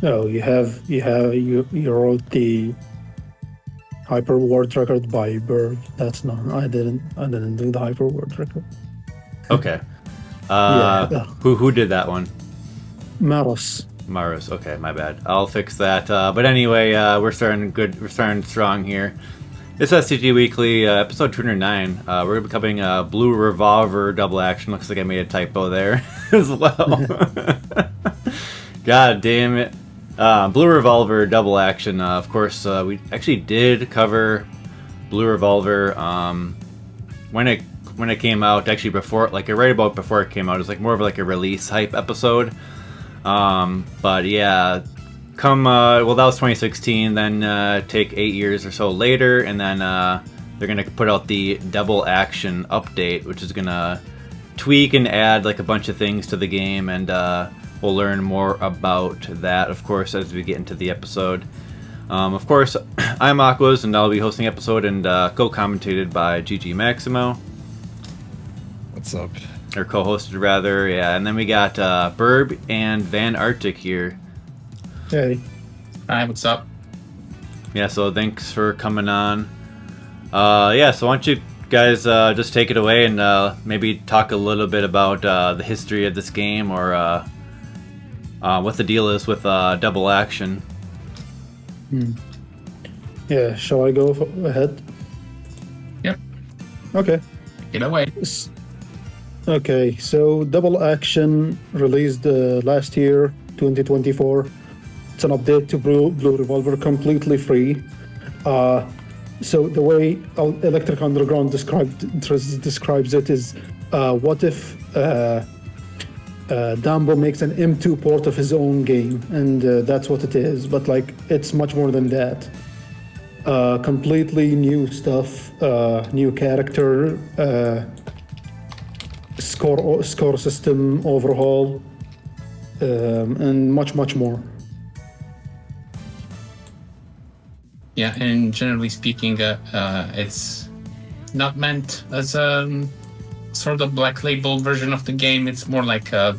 No, you wrote the hyper word record by birb. That's not. I didn't do the hyper word record. Okay. Yeah, Who did that one? Maros. Maros. Okay, my bad. I'll fix that. But anyway, we're starting good. We're starting strong here. It's STG Weekly, episode 209. We're going to be covering Blue Revolver double action. Looks like I made a typo there as well. God damn it. Blue Revolver double action. Of course, we actually did cover Blue Revolver when it came out. Actually, before, like right about before it came out, it was like more of like a release hype episode. But yeah, well, that was 2016. Then take 8 years or so later, and then they're gonna put out the double action update, which is gonna tweak and add like a bunch of things to the game, and we'll learn more about that, of course, as we get into the episode. Of course, I'm Aquas, and I'll be hosting the episode and co-commentated by GG Maximo. What's up? Or co-hosted, rather, yeah. And then we got Birb and VanArtic here. Hey. Hi, what's up? Yeah, so thanks for coming on. Yeah, so why don't you guys just take it away and maybe talk a little bit about the history of this game, or what the deal is with double action. Yeah, shall I go ahead? Yep. Okay. Get away. Okay, so Double Action released last year, 2024. It's an update to Blue Revolver, completely free. So the way Electric Underground describes it is, what if Dambo makes an M2 port of his own game, and that's what it is. But like, it's much more than that. Completely new stuff, new character, score system overhaul, and much more. Yeah, and generally speaking, it's not meant as a sort of black label version of the game. It's more like a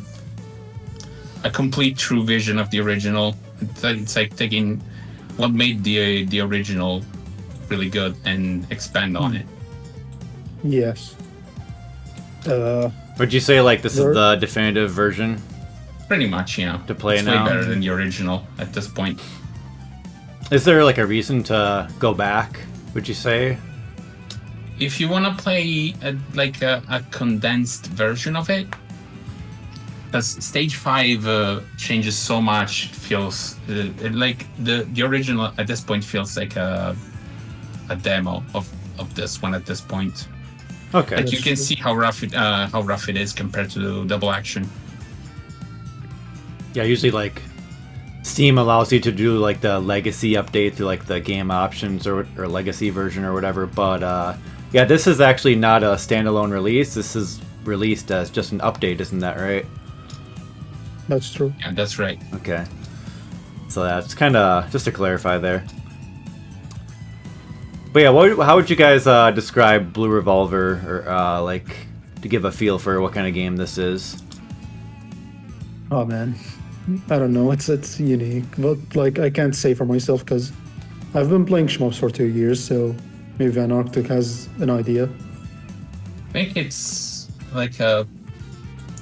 complete true vision of the original. It's like taking what made the original really good and expand on it. Yes. Would you say like this is the definitive version Pretty much, yeah. to play it's now? way better than the original at this point. Is there like a reason to go back, would you say? If you want to play a condensed version of it, because Stage 5 changes so much, feels like the original at this point feels like a demo of this one at this point. Okay. Like you can see how rough it is compared to double action. Yeah, usually like Steam allows you to do like the legacy update through like the game options or legacy version or whatever, but yeah, this is actually not a standalone release. This is released as just an update, isn't that right? That's true. Yeah, that's right. Okay. So that's kind of just to clarify there. But yeah, how would you guys describe Blue Revolver, or like to give a feel for what kind of game this is? Oh man, I don't know. It's unique, but like I can't say for myself because I've been playing shmups for 2 years, so maybe VanArtic has an idea. I think it's like I don't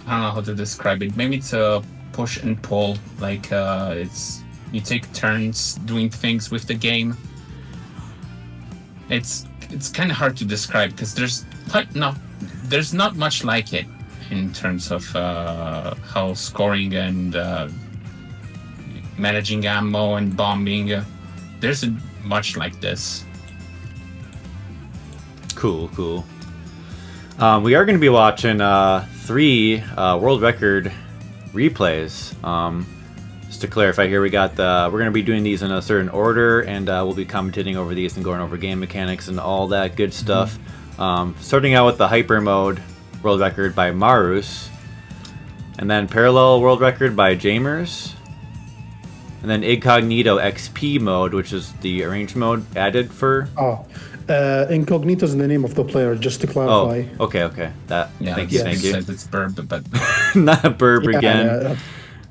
know how to describe it. Maybe it's a push and pull. Like it's you take turns doing things with the game. It's kind of hard to describe because there's not much like it in terms of how scoring and managing ammo and bombing. There's much like this. Cool. We are going to be watching 3 world record replays. Just to clarify here, we're going to be doing these in a certain order, and we'll be commentating over these and going over game mechanics and all that good stuff. Starting out with the hyper mode world record by Marus, and then parallel world record by Jamers, and then incognito XP mode, which is the arranged mode added for. Incognito is the name of the player, just to clarify. Oh, okay. Thank you. Says it's birb, but Not Burb again.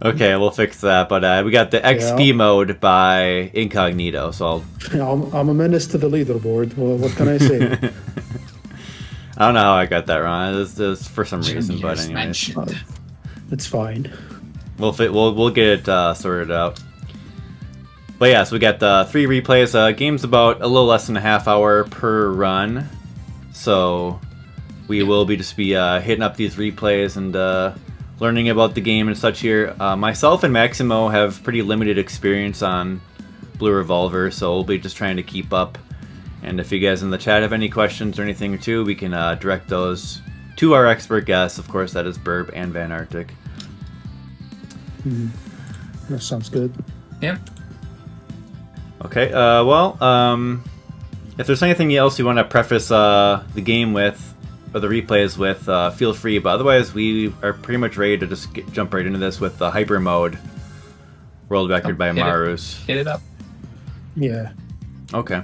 Okay, we'll fix that. But we got the XP mode by Incognito, so I'm a menace to the leaderboard. Well, what can I say? I don't know how I got that wrong. It's for some reason, but anyways, mentioned. It's fine. we'll get it sorted out. But yeah, so we got the 3 replays. Game's about a little less than a half hour per run, so we will be hitting up these replays and learning about the game and such here. Myself and Maximo have pretty limited experience on Blue Revolver, so we'll be just trying to keep up. And if you guys in the chat have any questions or anything too, we can direct those to our expert guests. Of course, that is Birb and VanArtic. That sounds good. Yep. Okay, if there's anything else you want to preface the game with, or the replays with, feel free. But otherwise, we are pretty much ready to just jump right into this with the hyper mode world record by Marus. Hit it up. Yeah. Okay.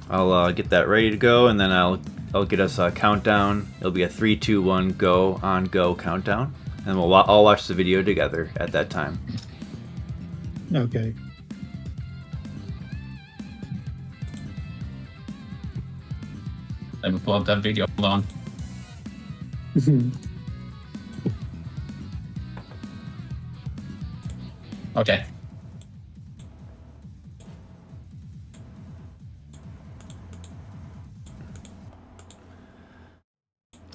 I'll get that ready to go, and then I'll get us a countdown. It'll be a 3, 2, 1, go on go countdown, and we'll all watch the video together at that time. Okay. Let me pull up that video. Hold on. Okay.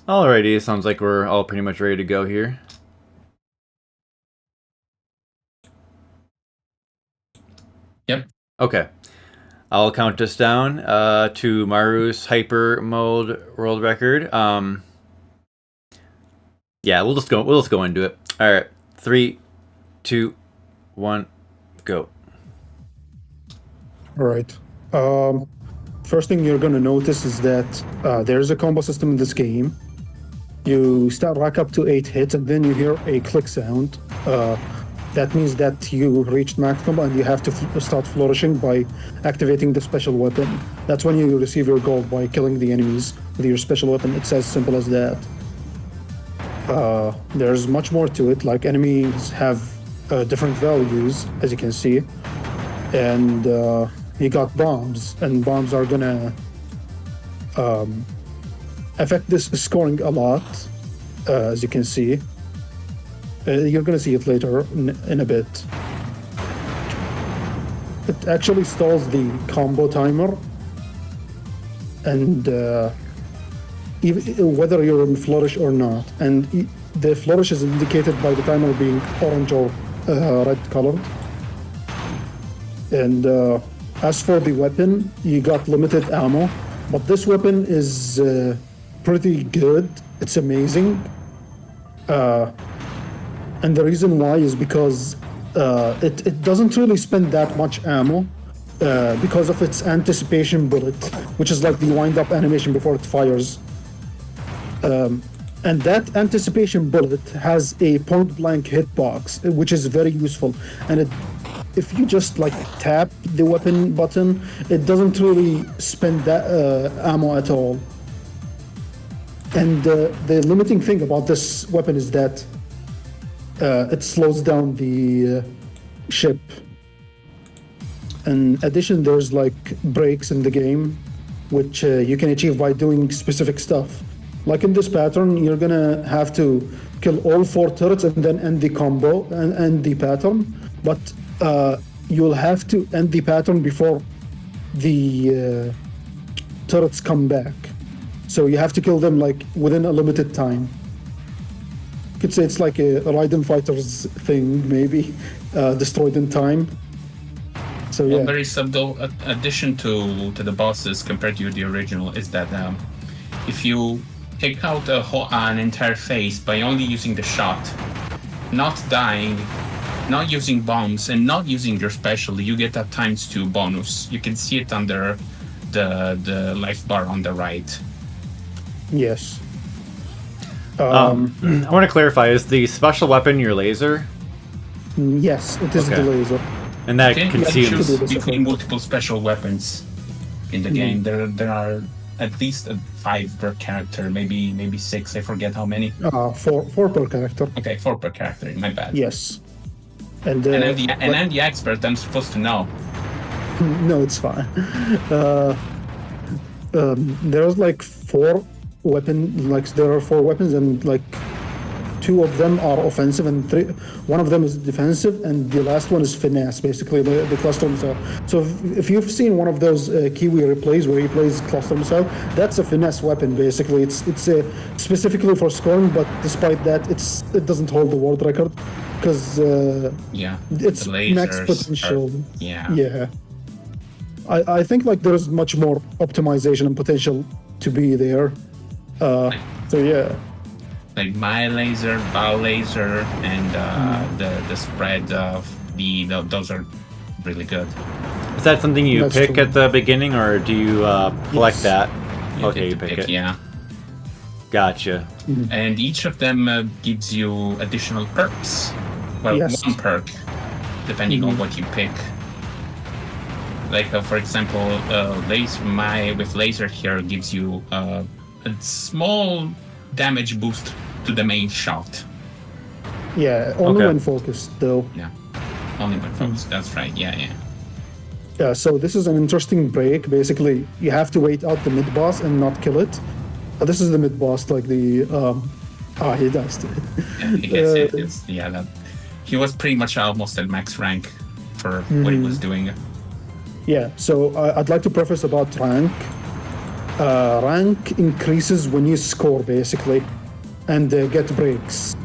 Alrighty, sounds like we're all pretty much ready to go here. Yep. Okay. I'll count us down to Maru's hyper mode world record. Yeah, we'll just go into it. All right, 3, 2, 1, go. All right. First thing you're gonna notice is that there's a combo system in this game. You start rack up to 8 hits, and then you hear a click sound. That means that you reached max combo, and you have to start flourishing by activating the special weapon. That's when you receive your gold by killing the enemies with your special weapon. It's as simple as that. There's much more to it. Like, enemies have different values, as you can see, and you got bombs, and bombs are gonna affect this scoring a lot, as you can see. You're gonna see it later in a bit. It actually stalls the combo timer, and whether you're in flourish or not. And the flourish is indicated by the timer being orange or red colored. And as for the weapon, you got limited ammo, but this weapon is pretty good. It's amazing. And the reason why is because it doesn't really spend that much ammo because of its anticipation bullet, which is like the wind-up animation before it fires. And that anticipation bullet has a point-blank hitbox, which is very useful. And if you just like tap the weapon button, it doesn't really spend that ammo at all. And the limiting thing about this weapon is that it slows down the ship. In addition, there's like breaks in the game, which you can achieve by doing specific stuff. Like in this pattern, you're gonna have to kill all 4 turrets and then end the combo and end the pattern. But you'll have to end the pattern before the turrets come back. So you have to kill them like within a limited time. You could say it's like a Raiden Fighters thing, maybe, destroyed in time. So yeah. One very subtle addition to the bosses compared to the original is that if you take out an entire phase by only using the shot, not dying, not using bombs, and not using your special, you get that ×2 bonus. You can see it under the life bar on the right. Yes. I want to clarify, is the special weapon your laser? Yes, it is Okay. the laser. And that You can consumes... choose between multiple special weapons in the game. There are at least 5 per character, maybe 6. I forget how many. Four per character. Okay, 4 per character. My bad. Yes. And I'm the expert. I'm supposed to know. No, it's fine. There's like 4 weapon. Like there are 4 weapons, and like 2 of them are offensive, and 1 of them is defensive, and the last one is finesse, basically the cluster missile. So if you've seen one of those Kiwi replays where he plays cluster missile, that's a finesse weapon. Basically, it's specifically for scoring, but despite that, it doesn't hold the world record because it's max potential. Yeah. I think like there's much more optimization and potential to be there. So yeah. Like my laser, bow laser, and the spread of those are really good. Is that something you That's pick true. at the beginning, or do you collect Yes. that? You Okay, get you to pick it. Yeah. Gotcha. And each of them gives you additional perks. Well, Yes. 1 perk, depending on what you pick. Like, for example, with laser here gives you a small damage boost to the main shot. Yeah, only Okay. when focused though. Yeah. Only when focused. That's right. Yeah. Yeah, so this is an interesting break. Basically, you have to wait out the mid boss and not kill it. This is the mid boss, like the he does. I guess he was pretty much almost at max rank for what he was doing. Yeah, so I'd like to preface about rank. Rank increases when you score, basically, and get breaks.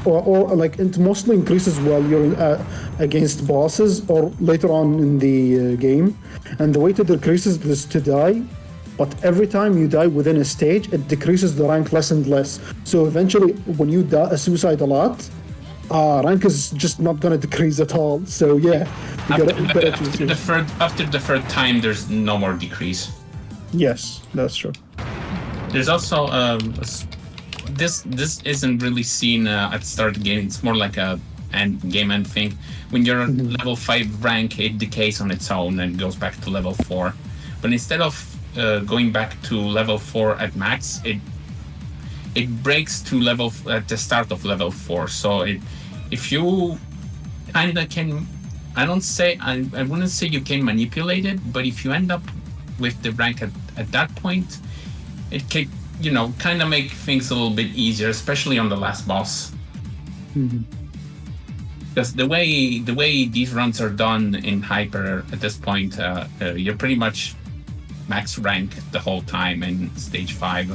Or like it mostly increases while you're against bosses or later on in the game. And the way to decrease is to die, but every time you die within a stage, it decreases the rank less and less. So eventually, when you suicide a lot, rank is just not gonna decrease at all. So yeah, After the third time, there's no more decrease. Yes, that's true. There's also this isn't really seen at the start of the game. It's more like a game end thing. When you're level 5 rank, it decays on its own and goes back to level 4. But instead of going back to level 4 at max, it breaks to level at the start of level 4. So if you kinda can, I wouldn't say you can manipulate it, but if you end up with the rank at that point, it can, kind of make things a little bit easier, especially on the last boss. Because the way these runs are done in Hyper at this point, you're pretty much max rank the whole time in stage 5.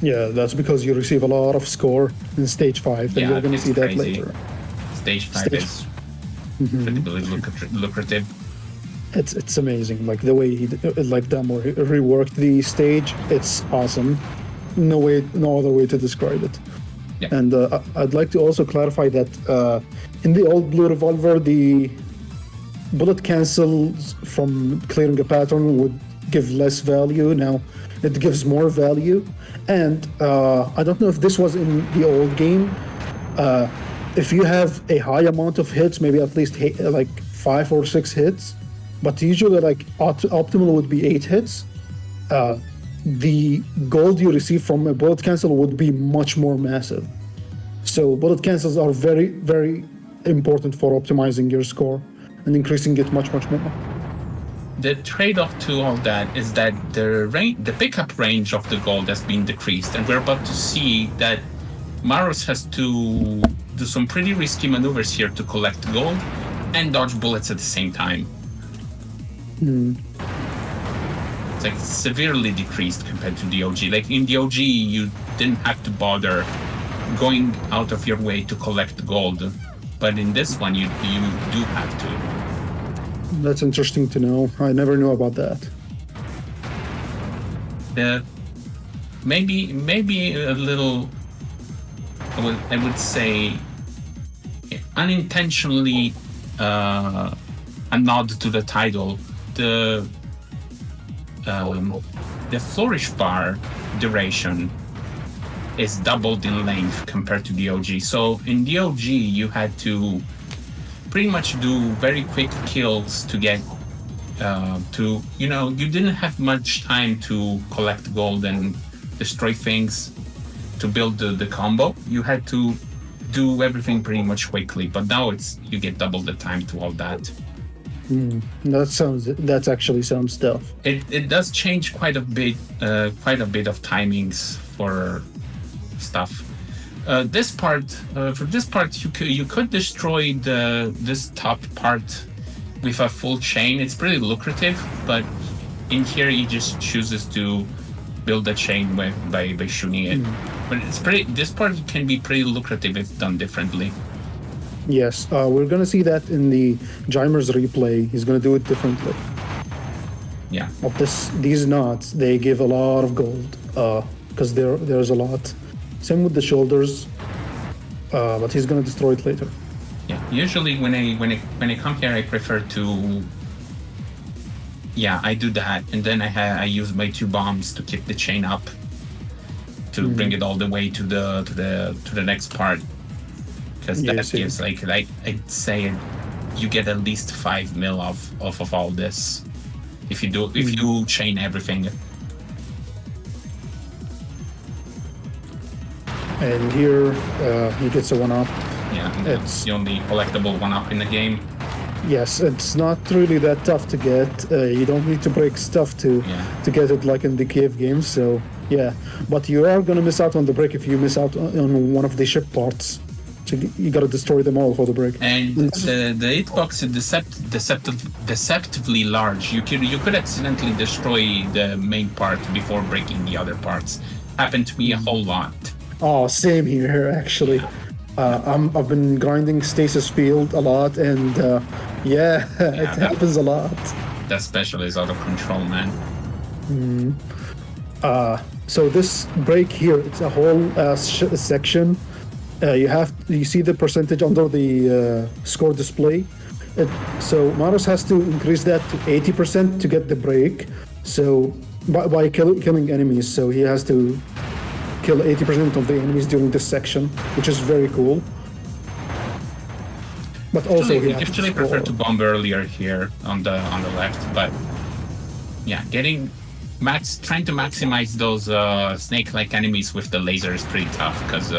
Yeah, that's because you receive a lot of score in stage 5, and you're going to it's see that crazy. later. Stage 5 is incredibly lucrative. It's amazing, like the way he Damo reworked the stage. It's awesome. No other way to describe it. Yeah. And I'd like to also clarify that in the old Blue Revolver, the bullet cancels from clearing a pattern would give less value. Now it gives more value. And I don't know if this was in the old game. If you have a high amount of hits, maybe at least like 5 or 6 hits, but usually like optimal would be 8 hits. The gold you receive from a bullet cancel would be much more massive. So bullet cancels are very, very important for optimizing your score and increasing it much more. The trade-off to all that is that the pickup range of the gold has been decreased, and we're about to see that Maros has to do some pretty risky maneuvers here to collect gold and dodge bullets at the same time. It's like severely decreased compared to the OG. Like in the OG, you didn't have to bother going out of your way to collect gold, but in this one, you do have to. That's interesting to know. I never knew about that. Maybe a little. I would say unintentionally a nod to the title. The flourish bar duration is doubled in length compared to the OG. So in the OG, you had to pretty much do very quick kills to get you didn't have much time to collect gold and destroy things to build the combo. You had to do everything pretty much quickly, but now you get double the time to all that. That actually sounds tough. It does change quite a bit of timings for stuff. For this part, you could destroy this top part with a full chain. It's pretty lucrative, but in here he just chooses to build a chain by shooting it. But this part can be pretty lucrative if done differently. Yes, we're gonna see that in the Jimer's replay. He's gonna do it differently. Yeah. Of these knots, they give a lot of gold because there's a lot. Same with the shoulders, but he's gonna destroy it later. Yeah. Usually when I come here, I prefer to. Yeah, I do that, and then I use my 2 bombs to keep the chain up, to bring it all the way to the next part, because that gives I'd say you get at least 5 mil off of all this if you chain everything. And here he gets a 1-up. Yeah, it's the only collectible 1-up in the game. Yes, it's not really that tough to get. You don't need to break stuff to get it like in the cave games. So yeah, but you are gonna miss out on the break if you miss out on one of the ship parts. So you gotta destroy them all for the break. And the hitbox is deceptively large. You could accidentally destroy the main part before breaking the other parts. Happened to me a whole lot. Oh, same here actually. I've been grinding Stasis Field a lot, and it happens a lot. That special is out of control, man. So this break here, it's a whole section. You see the percentage under the score display. So Maros has to increase that to 80% to get the break. So by killing enemies, so he has to kill 80% of the enemies during this section, which is very cool. But also, I actually prefer to bomb earlier here on the left. But yeah, trying to maximize those snake-like enemies with the laser is pretty tough because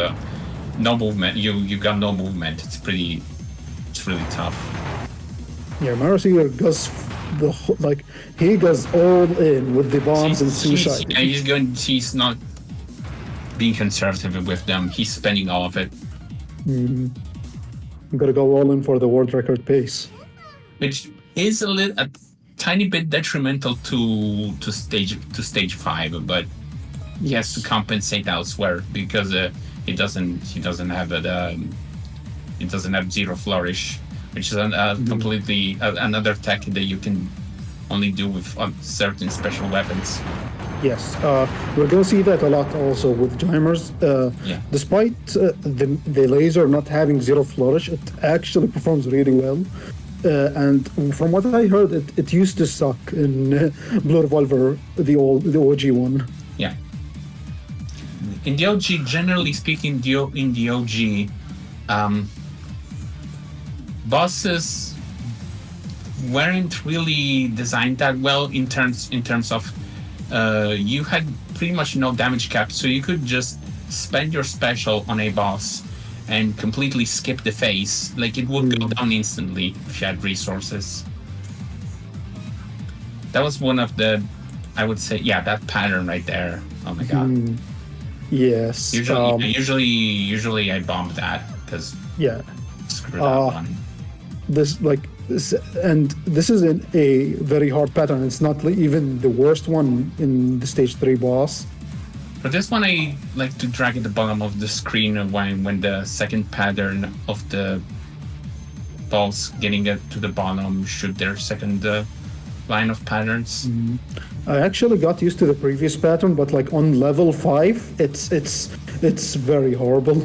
no movement. You got no movement. It's really tough. Yeah, Maros here goes he goes all in with the bombs and suicide. He's not being conservative with them. He's spending all of it. I'm gonna go all in for the world record pace, which is a tiny bit detrimental to stage 5, but he has to compensate elsewhere because he doesn't have zero flourish, which is completely another tech that you can only do with certain special weapons. Yes, we're going to see that a lot also with Jimers. Despite the laser not having zero flourish, it actually performs really well. And from what I heard, it used to suck in Blue Revolver, the OG one. Yeah. In the OG, generally speaking, in the OG, bosses weren't really designed that well in terms of you had pretty much no damage cap, so you could just spend your special on a boss and completely skip the phase. Like, it would go down instantly if you had resources. That was one of the, I would say, that pattern right there. Oh my god. Yes. Usually I bomb that because screw that one. This is a very hard pattern. It's not even the worst one in the stage 3 boss. For this one, I like to drag at the bottom of the screen when the second pattern of the balls getting it to the bottom shoot their second line of patterns. I actually got used to the previous pattern, but like on level 5, it's very horrible.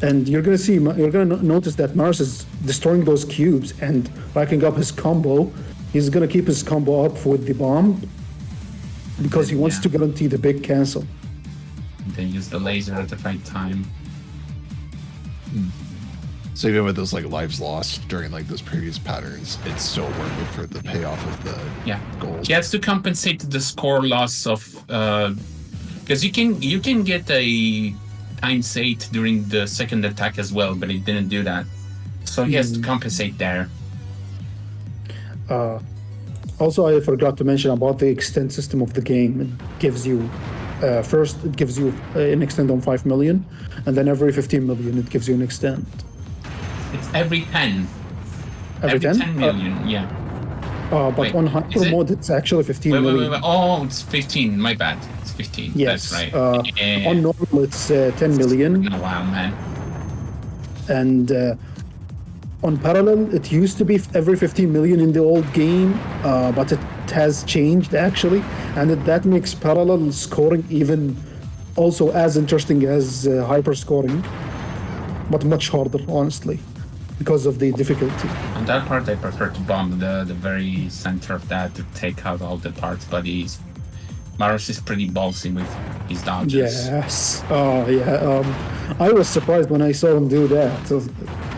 And you're gonna notice that Mars is destroying those cubes and racking up his combo. He's gonna keep his combo up with the bomb because he wants to guarantee the big cancel. And then use the laser at the right time. So even with those like lives lost during like those previous patterns, it's still worth it for the payoff of the gold. He has to compensate the score loss of because you can get a ×8 during the second attack as well, but he didn't do that, so he has to compensate there. Also, I forgot to mention about the extend system of the game. It gives you first it gives you an extend on 5 million, and then every 15 million it gives you an extend. It's every 10. Every 10? 10 million, yeah. But Wait, on hyper mode, it's actually 15 million. Wait. Oh, it's 15. My bad. It's 15. Yes. That's right. On normal, it's 10 million. Oh, wow, man. And on parallel, it used to be every 15 million in the old game, but it has changed actually, and that makes parallel scoring even also as interesting as hyper scoring, but much harder, honestly, because of the difficulty. On that part, I prefer to bomb the very center of that to take out all the parts, but Maros is pretty ballsy with his dodges. Yes. Oh, yeah. I was surprised when I saw him do that. So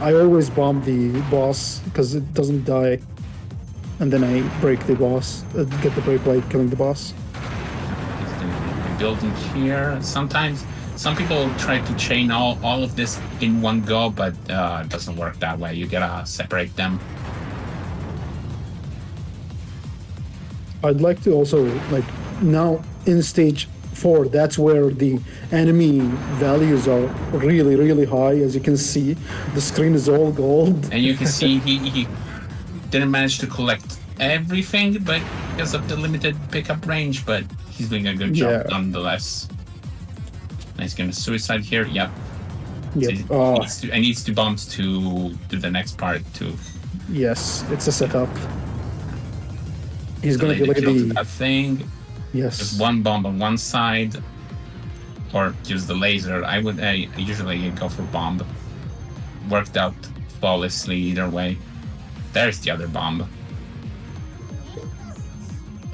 I always bomb the boss because it doesn't die, and then I break the boss, get the break by killing the boss. He's building here. Sometimes some people try to chain all of this in one go, but it doesn't work that way. You gotta separate them. I'd like to also, like, now in stage 4, that's where the enemy values are really, really high. As you can see, the screen is all gold. And you can see he didn't manage to collect everything, but because of the limited pickup range, but he's doing a good job nonetheless. And he's gonna suicide here. Yep. Yep. So he needs to bombs to do the next part too. Yes, it's a setup. He's gonna Delay be the like kill to that thing. Yes. Just one bomb on one side, or use the laser. I usually go for bomb. Worked out flawlessly either way. There's the other bomb.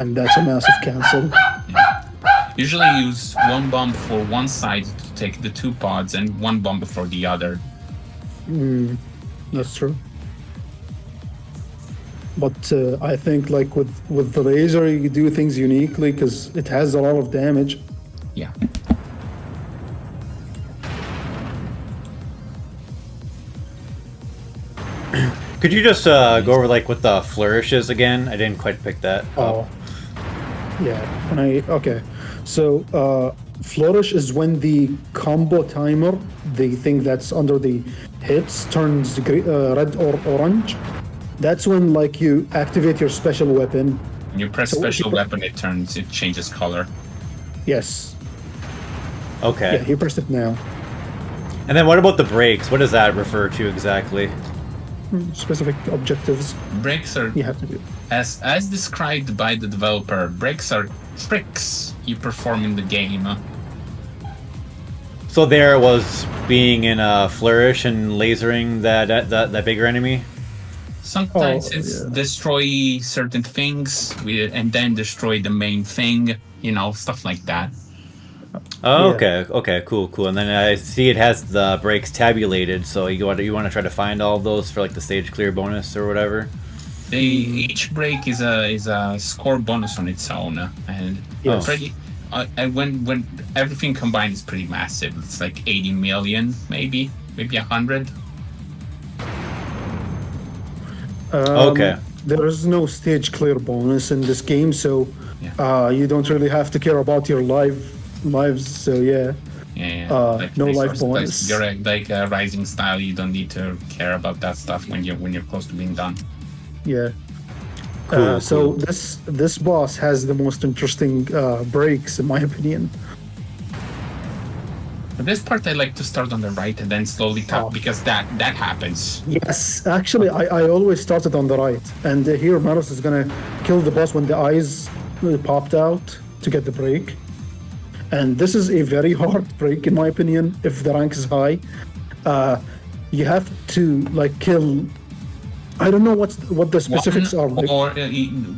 And that's a massive cancel. Yeah. Usually use one bomb for one side to take the 2 pods and one bomb for the other. That's true. But I think like with the laser, you do things uniquely because it has a lot of damage. Yeah. Could you just go over like what the flourish is again? I didn't quite pick that up. Yeah. Okay. So flourish is when the combo timer, the thing that's under the hits, turns red or orange. That's when like you activate your special weapon. When you press special weapon, it changes color. Yes. Okay. Yeah, you pressed it now. And then what about the breaks? What does that refer to exactly? Specific objectives Breaks are you have to do. as described by the developer. Breaks are tricks you perform in the game. So there was being in a flourish and lasering that bigger enemy. Sometimes it's destroy certain things and then destroy the main thing, stuff like that. Oh, yeah. Okay, cool. And then I see it has the breaks tabulated, so you want to try to find all of those for like the stage clear bonus or whatever. Each break is a score bonus on its own, and when everything combined is pretty massive. It's like 80 million, maybe 100. Okay. There is no stage clear bonus in this game, so you don't really have to care about your lives. So yeah. No life bonus. You're like a rising style. You don't need to care about that stuff when you're close to being done. Yeah. Cool. So this boss has the most interesting breaks, in my opinion. For this part, I like to start on the right and then slowly tap because that happens. Yes, actually, I always started on the right, and here Maros is gonna kill the boss when the eyes popped out to get the break. And this is a very hard break, in my opinion, if the rank is high. You have to like kill. I don't know what the specifics are. Like. Or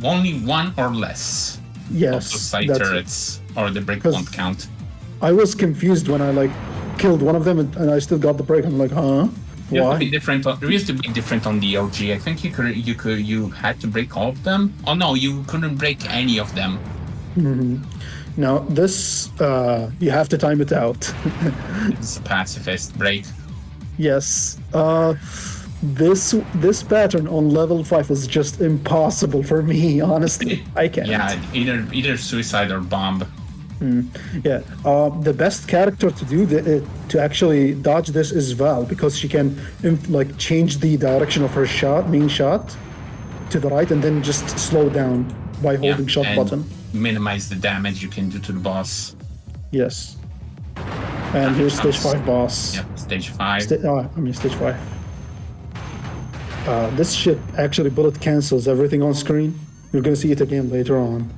only one or less. Yes, of the side turrets, or the break won't count. I was confused when I like killed one of them and I still got the break. I'm like, huh? It used to Why? be different. It used to be different on the OG. I think you had to break all of them. Oh no, you couldn't break any of them. Now this you have to time it out. It's a pacifist break. Yes. This pattern on level 5 is just impossible for me, honestly. I can't. Yeah, either suicide or bomb. Yeah. The best character to do to actually dodge this is Val, because she can like change the direction of her main shot to the right, and then just slow down by holding shot and button. minimize the damage you can do to the boss. Yes. And here's stage 5 boss. Yep, stage 5. Stage 5. This ship actually bullet cancels everything on screen. You're gonna see it again later on.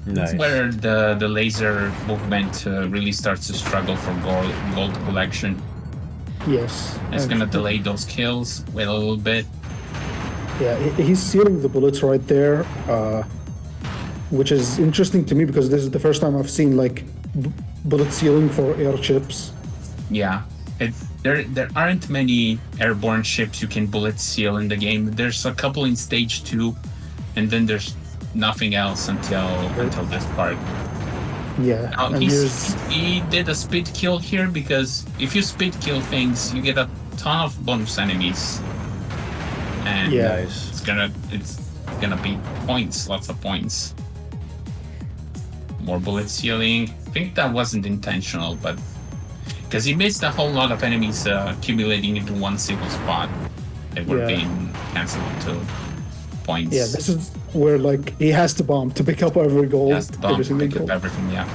Nice. That's where the laser movement really starts to struggle for gold collection. Yes. It's gonna delay those kills. Wait a little bit. Yeah, he's sealing the bullets right there, which is interesting to me because this is the first time I've seen like bullet sealing for airships. Yeah, there aren't many airborne ships you can bullet seal in the game. There's a couple in stage 2, and then there's nothing else until this part. Yeah, Now, and he did a speed kill here because if you speed kill things, you get a ton of bonus enemies, and Yeah. Nice. it's gonna be points, lots of points. More bullet sealing. I think that wasn't intentional, but because he missed a whole lot of enemies accumulating into one single spot. They were being cancelled to points. Yeah, this is where like he has to bomb to pick up every gold. He has to bomb, every single pick up gold. everything. Yeah.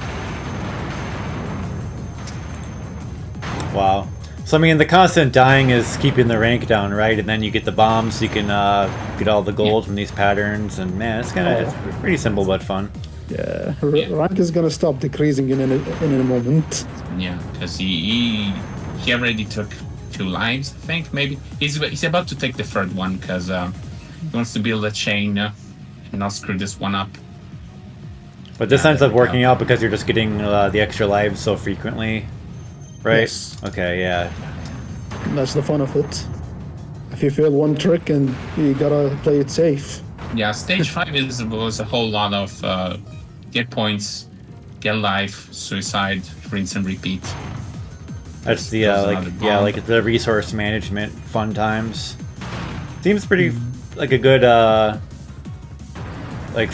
Wow. So I mean, the constant dying is keeping the rank down, right? And then you get the bombs, so you can get all the gold from these patterns, and man, it's pretty simple but fun. Yeah, rank is gonna stop decreasing in a moment. Yeah, because he already took 2 lives, I think. Maybe he's about to take the 3rd one because he wants to build a chain and not screw this one up. But this ends up working out because you're just getting the extra lives so frequently, right? Yes. Okay, yeah. That's the fun of it. If you fail one trick, and you gotta play it safe. Yeah, stage 5 was a whole lot of get points, get life, suicide, rinse and repeat. That's the Those are the bomb. like the resource management fun times. Seems pretty like a good like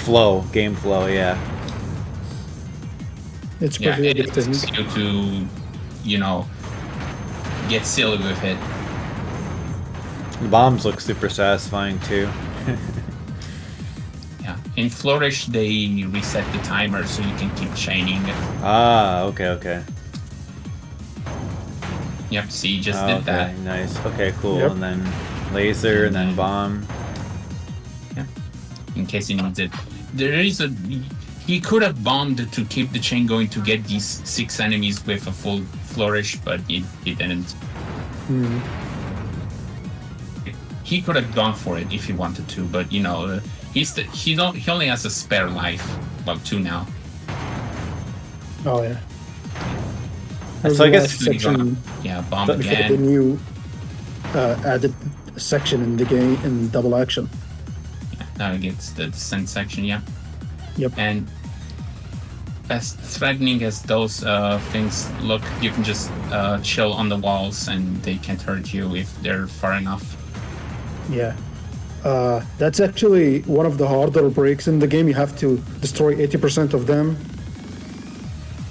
game flow, yeah. It's Yeah, pretty it asks addicting. you to, get silly with it. The bombs look super satisfying too. Yeah, in Flourish they reset the timer so you can keep chaining. Ah, okay. Yep, see, you just Oh, did okay, that. nice. Okay, cool. Yep. And then laser, and then bomb. Yeah, in case he needs it. He could have bombed to keep the chain going to get these 6 enemies with a full Flourish, but he didn't. He could have gone for it if he wanted to, but he only has a spare life. Well, 2 now. Oh yeah. So I guess section Yeah, bomb before the again. new added section in the game in double action. Now it gets the descent section, yeah. Yep. And as threatening as those things look, you can just chill on the walls and they can't hurt you if they're far enough. Yeah. That's actually one of the harder breaks in the game. You have to destroy 80% of them.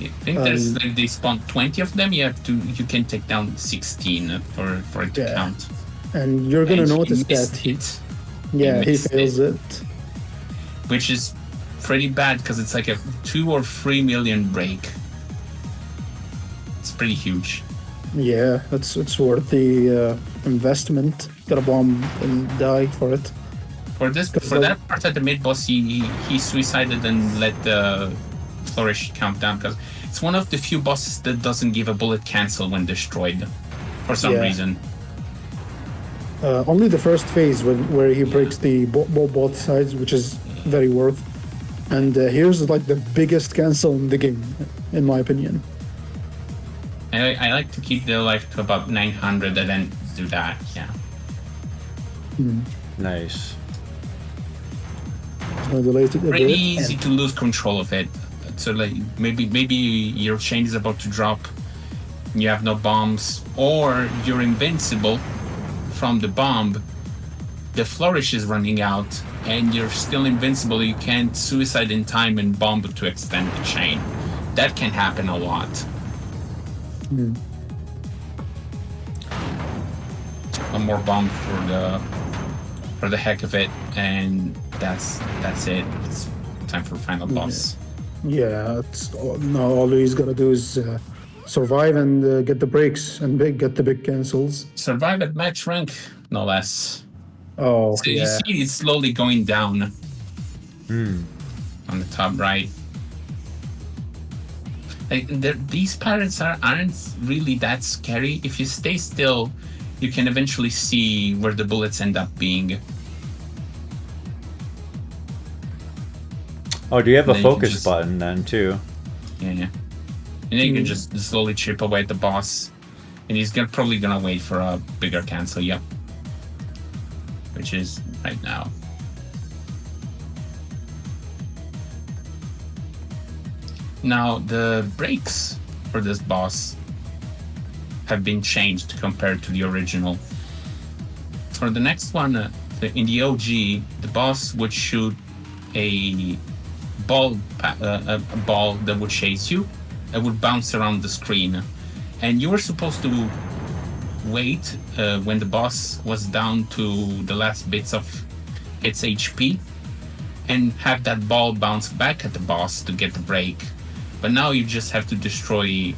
I think there's like they spawn 20 of them. You can take down 16 for it to Yeah. count. And you're gonna And notice missed that he missed fails it. which is pretty bad because it's like a 2 or 3 million break. It's pretty huge. Yeah, it's worth the investment. Gotta bomb and die for it. For that part at the mid boss, he suicided and let the Flourish count down because it's one of the few bosses that doesn't give a bullet cancel when destroyed for some Yeah. reason. Only the first phase where he breaks the both sides, which is very worth. And here's like the biggest cancel in the game, in my opinion. I like to keep the life to about 900 and then do that. Yeah. Nice. So delete it a Pretty bit. easy to lose control of it. So like maybe your chain is about to drop, you have no bombs, or you're invincible from the bomb. The flourish is running out, and you're still invincible. You can't suicide in time and bomb to extend the chain. That can happen a lot. One more bomb for the heck of it, and that's it. It's time for final boss. Yeah, it's no. All he's gotta do is survive and get the breaks and get the big cancels. Survive at match rank, no less. Oh, So yeah. you see it's slowly going down on the top right. Like, these pirates aren't really that scary. If you stay still, you can eventually see where the bullets end up being. Oh, do you have a then you can focus just- button then too? Yeah. And then you can just slowly chip away at the boss. And he's probably gonna wait for a bigger cancel, yep. Which is right now. Now, the breaks for this boss have been changed compared to the original. For the next one, in the OG, the boss would shoot a ball that would chase you. It would bounce around the screen. And you were supposed to wait when the boss was down to the last bits of its HP and have that ball bounce back at the boss to get the break. But now you just have to destroy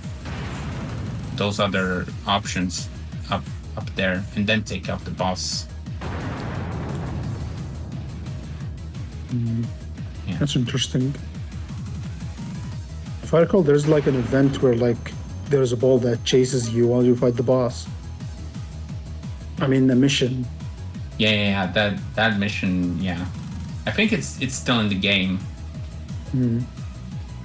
those other options up there and then take out the boss. That's interesting. If I recall, there's like an event where like there's a ball that chases you while you fight the boss. I mean, the mission. Yeah, that mission, yeah. I think it's still in the game. You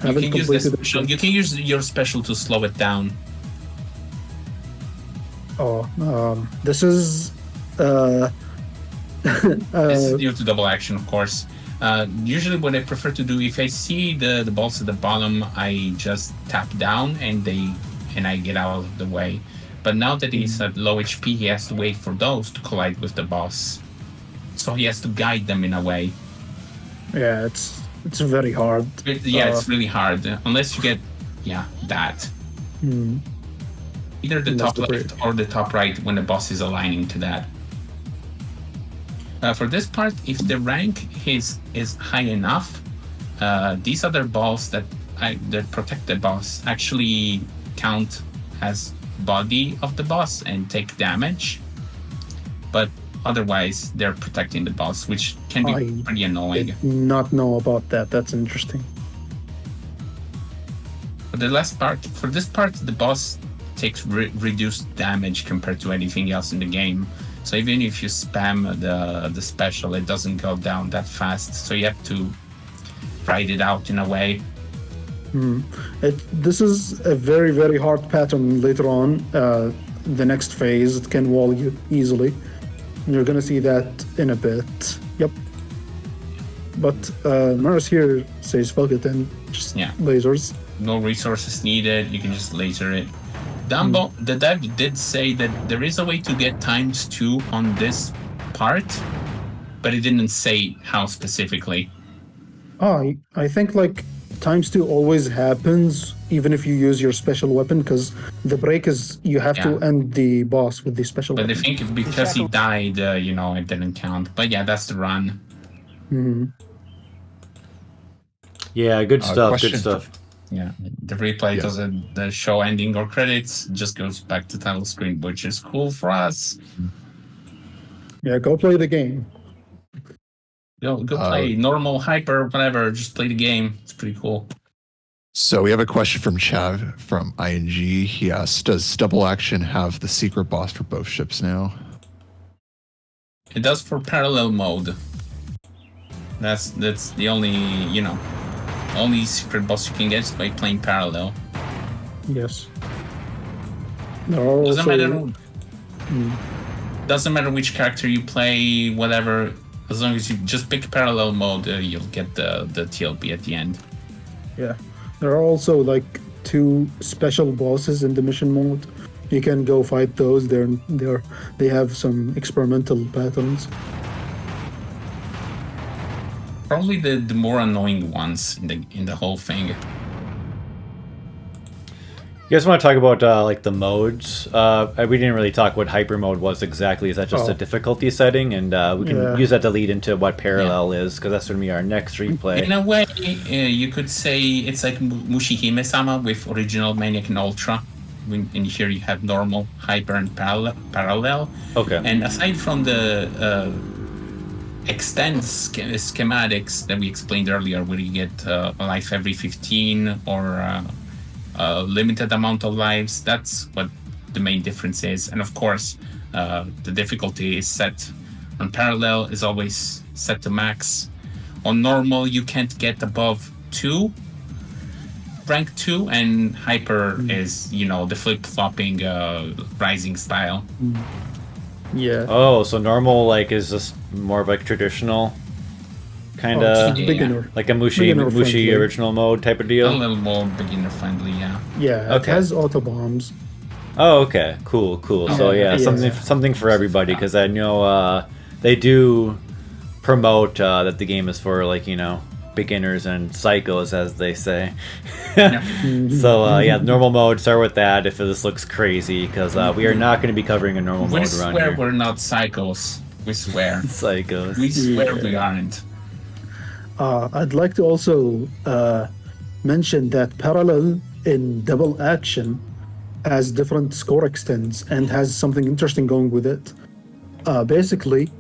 Haven't can use the completed it special. yet. You can use your special to slow it down. Oh, this is. This is due to double action, of course. Usually, what I prefer to do, if I see the balls at the bottom, I just tap down and I get out of the way. But now that he's at low HP, he has to wait for those to collide with the boss. So he has to guide them in a way. Yeah, it's very hard. It's really hard unless you get that. Either the And that's top the left or the top right when the boss is aligning to that. For this part, if the rank is high enough, these other balls that protect the boss actually count as body of the boss and take damage. But otherwise, they're protecting the boss, which can be pretty annoying. Did not know about that. That's interesting. For this part, the boss takes reduced damage compared to anything else in the game. So even if you spam the special, it doesn't go down that fast. So you have to ride it out in a way. This is a very, very hard pattern later on. The next phase, it can wall you easily. You're gonna see that in a bit. Yep. But Mars here says fuck it and just lasers. No resources needed. You can just laser it. Dumbo, the dev did say that there is a way to get ×2 on this part, but it didn't say how specifically. I think like ×2 always happens even if you use your special weapon, because the break is you have to end the boss with the special But I weapon. think because he died, it didn't count. But yeah, that's the run. Yeah, good stuff. Question Good stuff. Yeah, the replay doesn't the show ending or credits, just goes back to title screen, which is cool for us. Yeah, go play the game. Go play normal, hyper, whatever. Just play the game. It's pretty cool. So we have a question from Chav from ING. He asks, does double action have the secret boss for both ships now? It does for parallel mode. That's the only secret boss you can get is by playing parallel. Yes. There are Doesn't also, matter. Doesn't matter which character you play, whatever. As long as you just pick parallel mode, you'll get the TLB at the end. Yeah. There are also like 2 special bosses in the mission mode. You can go fight those. They have some experimental patterns. Probably the more annoying ones in the whole thing. You guys want to talk about like the modes? We didn't really talk what hyper mode was exactly. Is that just a difficulty setting? And we can use that to lead into what parallel is, because that's going to be our next replay. In a way, you could say it's like Mushihime-sama with original, Maniac, and Ultra. In here you have normal, hyper, and parallel. Okay. And aside from the extend schematics that we explained earlier, where you get a life every 15 or a limited amount of lives, that's what the main difference is. And of course, the difficulty is set on parallel, is always set to max. On normal, you can't get above 2, rank 2, and hyper is, the flip-flopping rising style. Yeah. Oh, so normal is just more of like traditional kind of beginner. like a Mushi original mode type of deal. A little more beginner friendly, yeah. Yeah. Okay. It has auto bombs. Oh, okay, cool. So yeah, something for everybody, because I know they do promote that the game is for beginners and psychos, as they say. So yeah, normal mode, start with that if this looks crazy, because we are not going to be covering a normal mode around here. We swear we're not psychos. We swear. Psychos. We swear we aren't. I'd like to also mention that parallel in double action has different score extents and has something interesting going with it. Basically,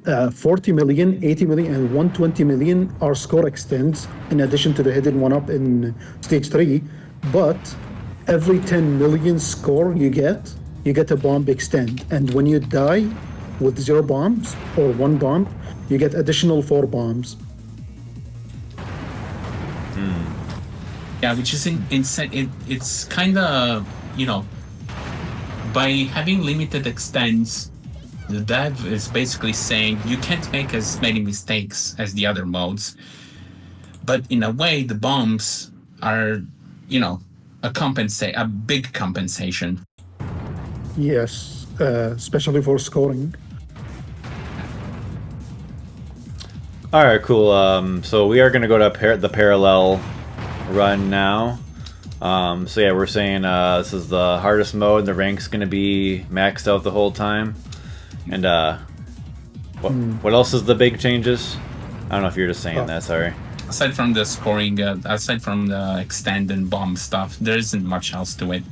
40 million, 80 million, and 120 million are score extents in addition to the hidden one-up in stage 3. But every 10 million score you get a bomb extend. And when you die with 0 bombs or 1 bomb, you get additional 4 bombs. Yeah, which is insane. It's kind of, by having limited extents, the dev is basically saying you can't make as many mistakes as the other modes. But in a way, the bombs are, a big compensation. Yes, especially for scoring. All right, cool. So we are going to go to the parallel run now. So yeah, we're saying this is the hardest mode, and the rank's going to be maxed out the whole time. And what else is the big changes? I don't know if you're just saying that, sorry. Aside from the scoring, aside from the extend and bomb stuff, there isn't much else to it.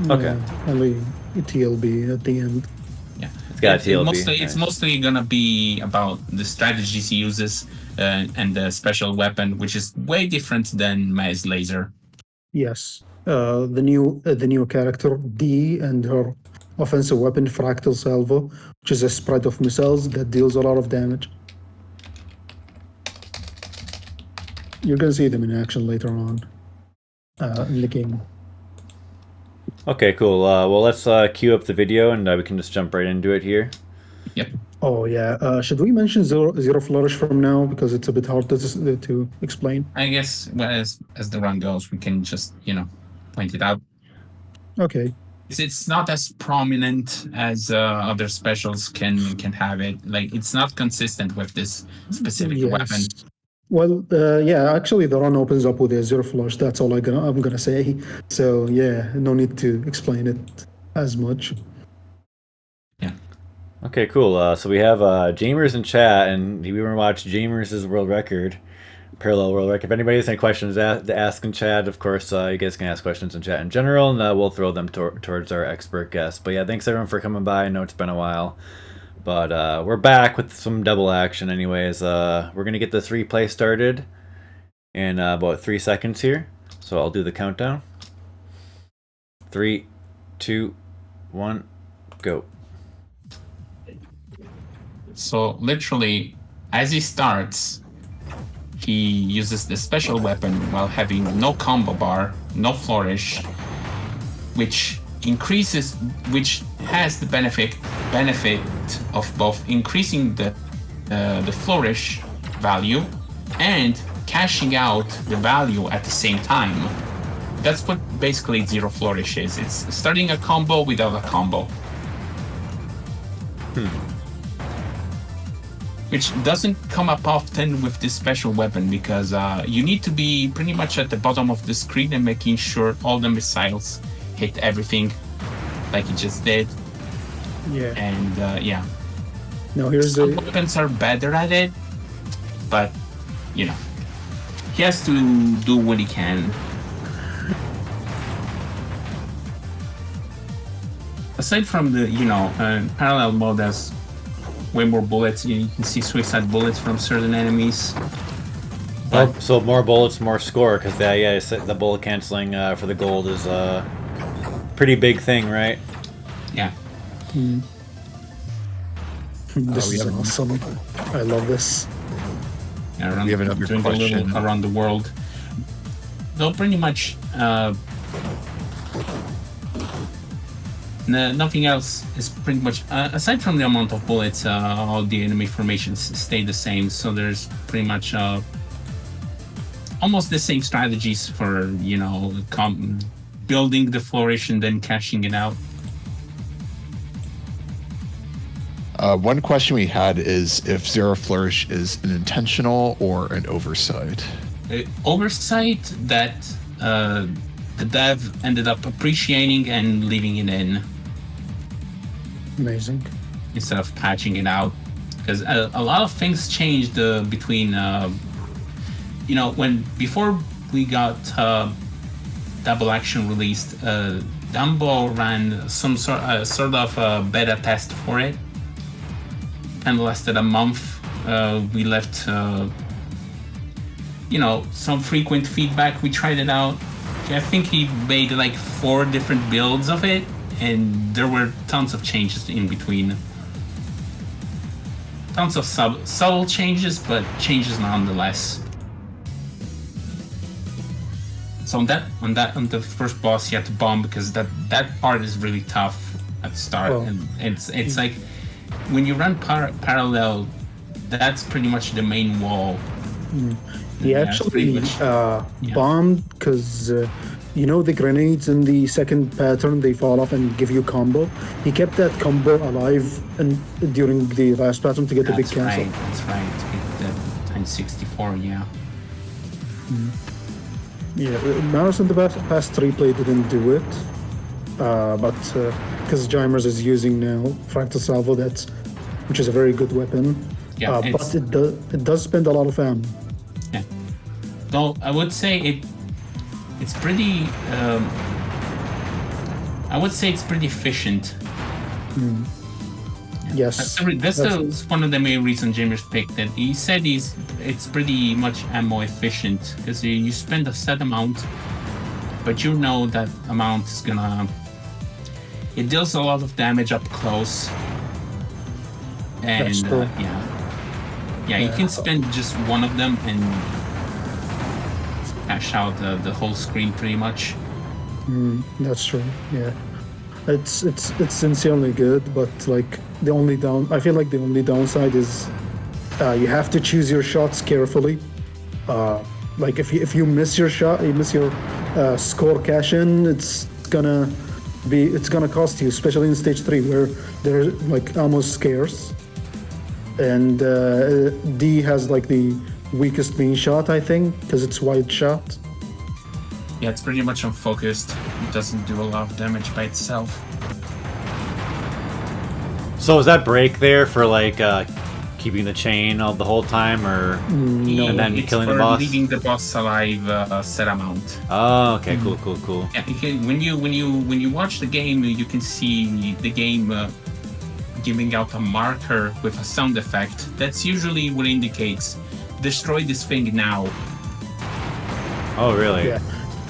Okay. Only TLB at the end. Yeah. It's got a TLB. It's mostly gonna be about the strategies he uses and the special weapon, which is way different than Mai's laser. Yes. The new character, D, and her offensive weapon, Fractal Salvo, which is a spread of missiles that deals a lot of damage. You're going to see them in action later on in the game. Okay, cool. Well, let's queue up the video, and we can just jump right into it here. Yep. Oh, yeah. Should we mention Zero Flourish from now? Because it's a bit hard to explain. I guess as the run goes, we can just, point it out. Okay. It's not as prominent as other specials can have it. It's not consistent with this specific weapon. Well, yeah, actually the run opens up with a Zero Flush. That's all I'm gonna say. So yeah, no need to explain it as much. Yeah. Okay, cool. So we have Jamers in chat, and we want to watch Jamers' world record, parallel world record. If anybody has any questions to ask in chat, of course, you guys can ask questions in chat in general, and we'll throw them towards our expert guest. But yeah, thanks everyone for coming by. I know it's been a while. But we're back with some double action anyways. We're going to get this replay started in about 3 seconds here. So I'll do the countdown. 3, 2, 1, go. So literally, as he starts, he uses the special weapon while having no combo bar, no flourish, which has the benefit benefit of both increasing the flourish value and cashing out the value at the same time. That's what basically zero flourish is. It's starting a combo without a combo. Which doesn't come up often with this special weapon, because you need to be pretty much at the bottom of the screen and making sure all the missiles hit everything like it just did. Yeah. And yeah. Now here's Some the weapons are better at it, but you know, he has to do what he can. Aside from the, parallel mode has way more bullets. You can see suicide bullets from certain enemies. But So more bullets, more score, because the bullet canceling for the gold is a pretty big thing, right? yeah, this we is have- awesome. I love this. around, We have another doing a little question. around the world. Though pretty much nothing else is pretty much aside from the amount of bullets. All the enemy formations stay the same, so there's pretty much almost the same strategies for building the flourish and then cashing it out. One question we had is if Zero Flourish is an intentional or an oversight. Oversight that the dev ended up appreciating and leaving it in Amazing. instead of patching it out, because a lot of things changed between when before we got double action released. Dumbo ran some sort of beta test for it and lasted a month. We left some frequent feedback. We tried it out. I think he made like 4 different builds of it, and there were tons of changes in between. Tons of subtle changes, but changes nonetheless. So on the first boss, you have to bomb, because that part is really tough at the start, Oh. and it's like when you run parallel, that's pretty much the main wall. He Yeah, it's actually pretty much- bombed because the grenades in the second pattern, they fall off and give you combo. He kept that combo alive and during the last pattern to get the big That's cancel. right. That's right. To get the times 64, yeah. Yeah, Maris in the past 3 play didn't do it, but because Jimers is using now Fractal Salvo, which is a very good weapon. Yeah, But it does spend a lot of ammo. Yeah. Though I would say it's pretty. I would say it's pretty efficient. Yes, That's one of the main reasons James picked it. He said it's pretty much ammo efficient, because you spend a set amount, but you know that amount is gonna. It deals a lot of damage up close. And That's true. yeah, you can spend just one of them and cash out the whole screen pretty much. That's true. Yeah, it's sincerely good, but like I feel like the only downside is you have to choose your shots carefully. Like if you miss your shot, you miss your score cash in, it's gonna cost you, especially in stage 3 where they're like almost scarce. And D has like the weakest main shot, I think, because it's wide shot. Yeah, it's pretty much unfocused. It doesn't do a lot of damage by itself. So is that break there for like keeping the chain all the whole time, or and then it's killing the for boss? leaving the boss alive set amount. Oh, okay, cool. Yeah, when you watch the game, you can see the game giving out a marker with a sound effect. That's usually what indicates destroy this thing now. Oh, really? Yeah,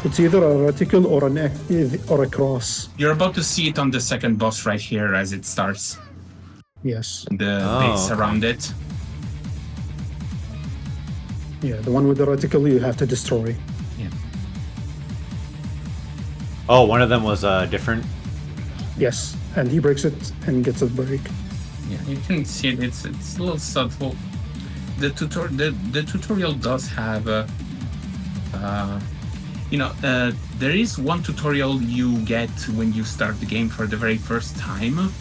it's either a reticle or a cross. You're about to see it on the second boss right here as it starts. Yes. The bits around it. Yeah, the one with the reticle you have to destroy. Yeah. Oh, one of them was different. Yes, and he breaks it and gets a break. Yeah, you can see it. It's a little subtle. The tutorial does have there is one tutorial you get when you start the game for the very first time,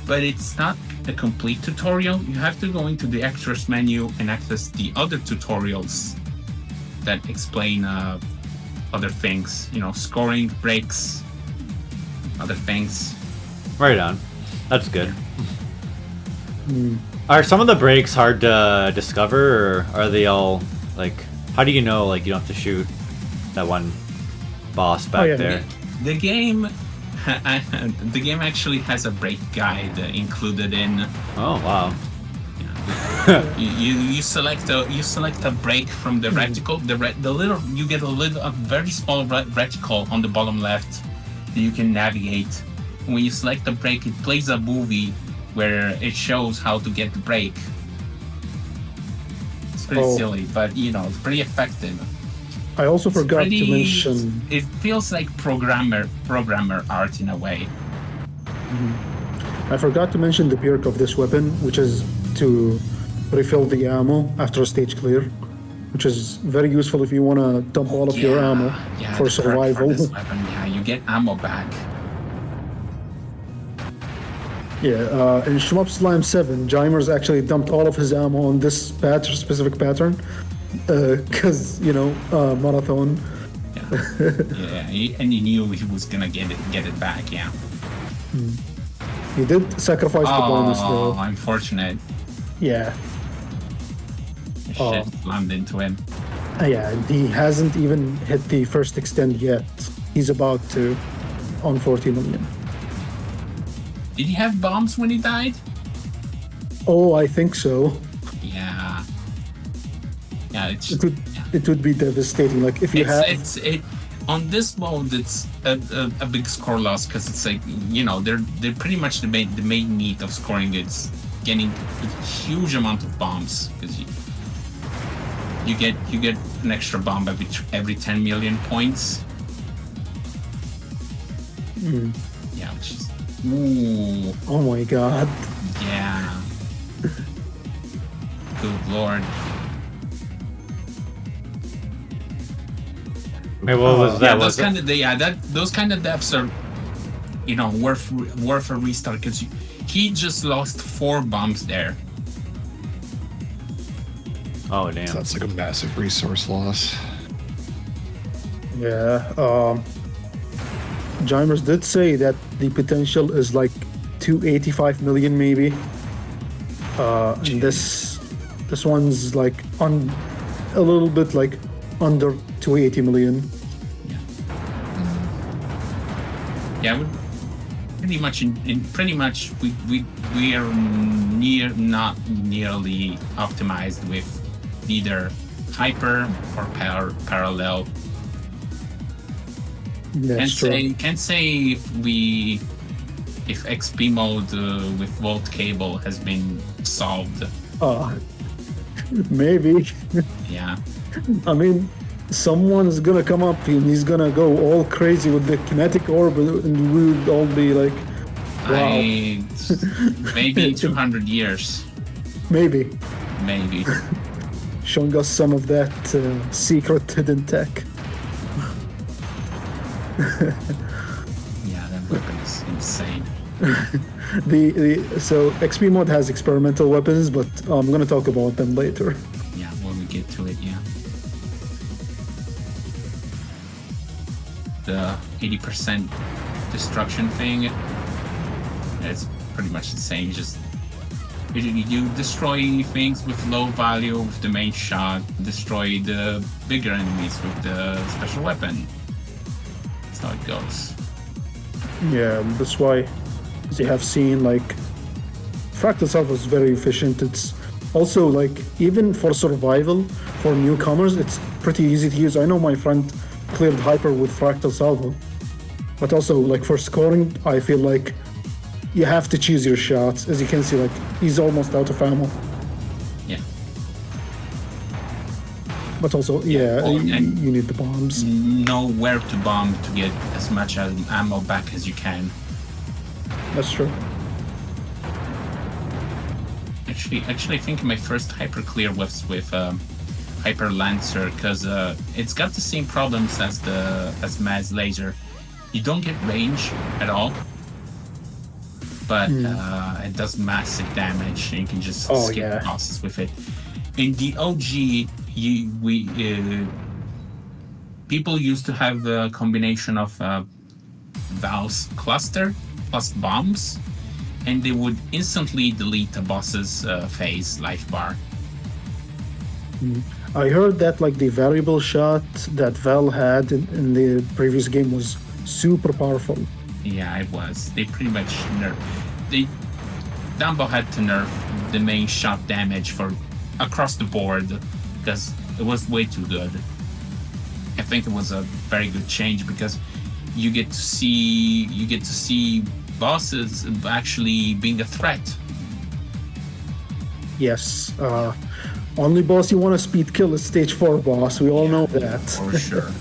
but it's not a complete tutorial. You have to go into the extras menu and access the other tutorials that explain other things, scoring, breaks, other things. Right on. That's good. Are some of the breaks hard to discover, or are they all like? How do you know like you don't have to shoot that one boss back there? The game actually has a break guide included in. Oh wow. You select a break from the reticle. You get a very small reticle on the bottom left that you can navigate. When you select the break, it plays a movie where it shows how to get the break. It's pretty silly, but it's pretty effective. I also forgot to mention. It feels like programmer art in a way. I forgot to mention the perk of this weapon, which is to refill the ammo after a stage clear, which is very useful if you want to dump all of your ammo for survival. For this weapon, you get ammo back. Yeah, in Shmup Slime 7, Jimers actually dumped all of his ammo on this specific pattern, because, marathon. And he knew he was gonna get it back, yeah. He did sacrifice the bonus, though. Oh, unfortunate. Yeah. Shit slammed into him. Yeah, he hasn't even hit the first extend yet. He's about to, on 40 million. Did he have bombs when he died? Oh, I think so. Yeah. Yeah, it would be devastating. Like if you on this mode, it's a big score loss because it's like they're pretty much the main need of scoring. It's getting a huge amount of bombs because you get an extra bomb every 10 million points. Yeah, which is. Ooh. Oh my god. Yeah. Good lord. Wait, what was that? Those kind of deaths are, worth a restart because he just lost 4 bombs there. Oh damn. So that's like a massive resource loss. Yeah. Jimers did say that the potential is like 285 million maybe. And this one's like on a little bit like under 280 million. Yeah, pretty much we are not nearly optimized with either hyper or parallel. Can't say if XP mode with Volt cable has been solved. Maybe. Yeah. I mean, someone's gonna come up and he's gonna go all crazy with the kinetic orb, and we would all be like, wow. Maybe 200 years. Maybe. Showing us some of that secret hidden tech. Yeah, that weapon is insane. So XP mode has experimental weapons, but I'm gonna talk about them later. Yeah, when we get to it, yeah. The 80% destruction thing, it's pretty much the same. You destroy things with low value with the main shot, destroy the bigger enemies with the special weapon. That's how it goes. Yeah, that's why, as you have seen, like, Fractal Salvo is very efficient. It's also, like, even for survival, for newcomers, it's pretty easy to use. I know my friend cleared Hyper with Fractal Salvo. But also, like, for scoring, I feel like you have to choose your shots. As you can see, like, he's almost out of ammo. Yeah. But also, you need the bombs. Know where to bomb to get as much ammo back as you can. That's true. Actually, I think my first hyper clear was with Hyper Lancer, because it's got the same problems as Maz Laser. You don't get range at all, but it does massive damage, and you can just skip bosses with it. In the OG, people used to have a combination of Valve's cluster plus bombs, and they would instantly delete the boss's phase life bar. I heard that like the variable shot that Val had in the previous game was super powerful. Yeah, it was. They pretty much Dumbo had to nerf the main shot damage for across the board because it was way too good. I think it was a very good change because you get to see bosses actually being a threat. Yes. Only boss you want to speed kill is stage 4 boss. We all know that. For sure.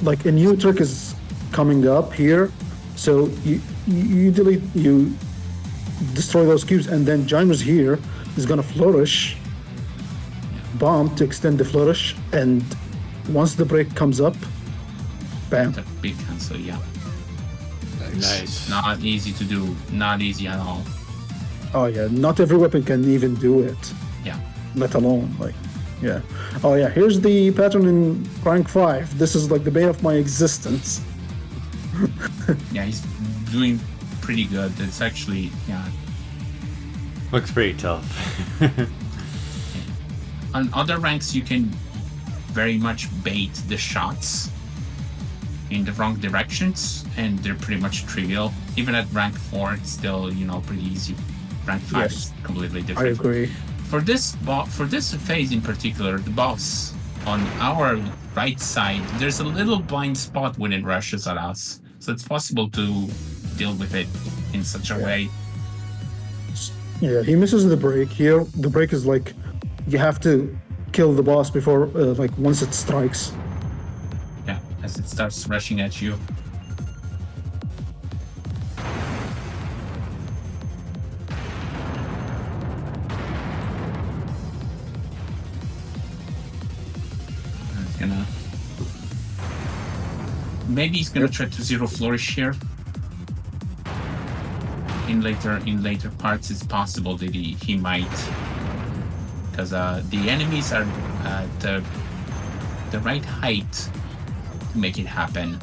Like a new trick is coming up here. So you destroy those cubes, and then Gymer's here is gonna flourish. Bomb to extend the flourish, and once the break comes up, bam. The big cancel, yeah. Nice. Not easy to do. Not easy at all. Oh yeah, not every weapon can even do it. Yeah. Let alone like, yeah. Oh yeah, here's the pattern in rank 5. This is like the bane of my existence. Yeah, he's doing pretty good. It's actually, yeah. Looks pretty tough. On other ranks, you can very much bait the shots in the wrong directions, and they're pretty much trivial. Even at rank 4, it's still, pretty easy. Rank 5 is completely different. I agree. For this phase in particular, the boss on our right side, there's a little blind spot when it rushes at us. So it's possible to deal with it in such a way. Yeah, he misses the break. Here, the break is like, you have to kill the boss before, once it strikes. Yeah, as it starts rushing at you. Maybe he's gonna try to zero flourish here. In later parts, it's possible that he might, because the enemies are at the right height to make it happen.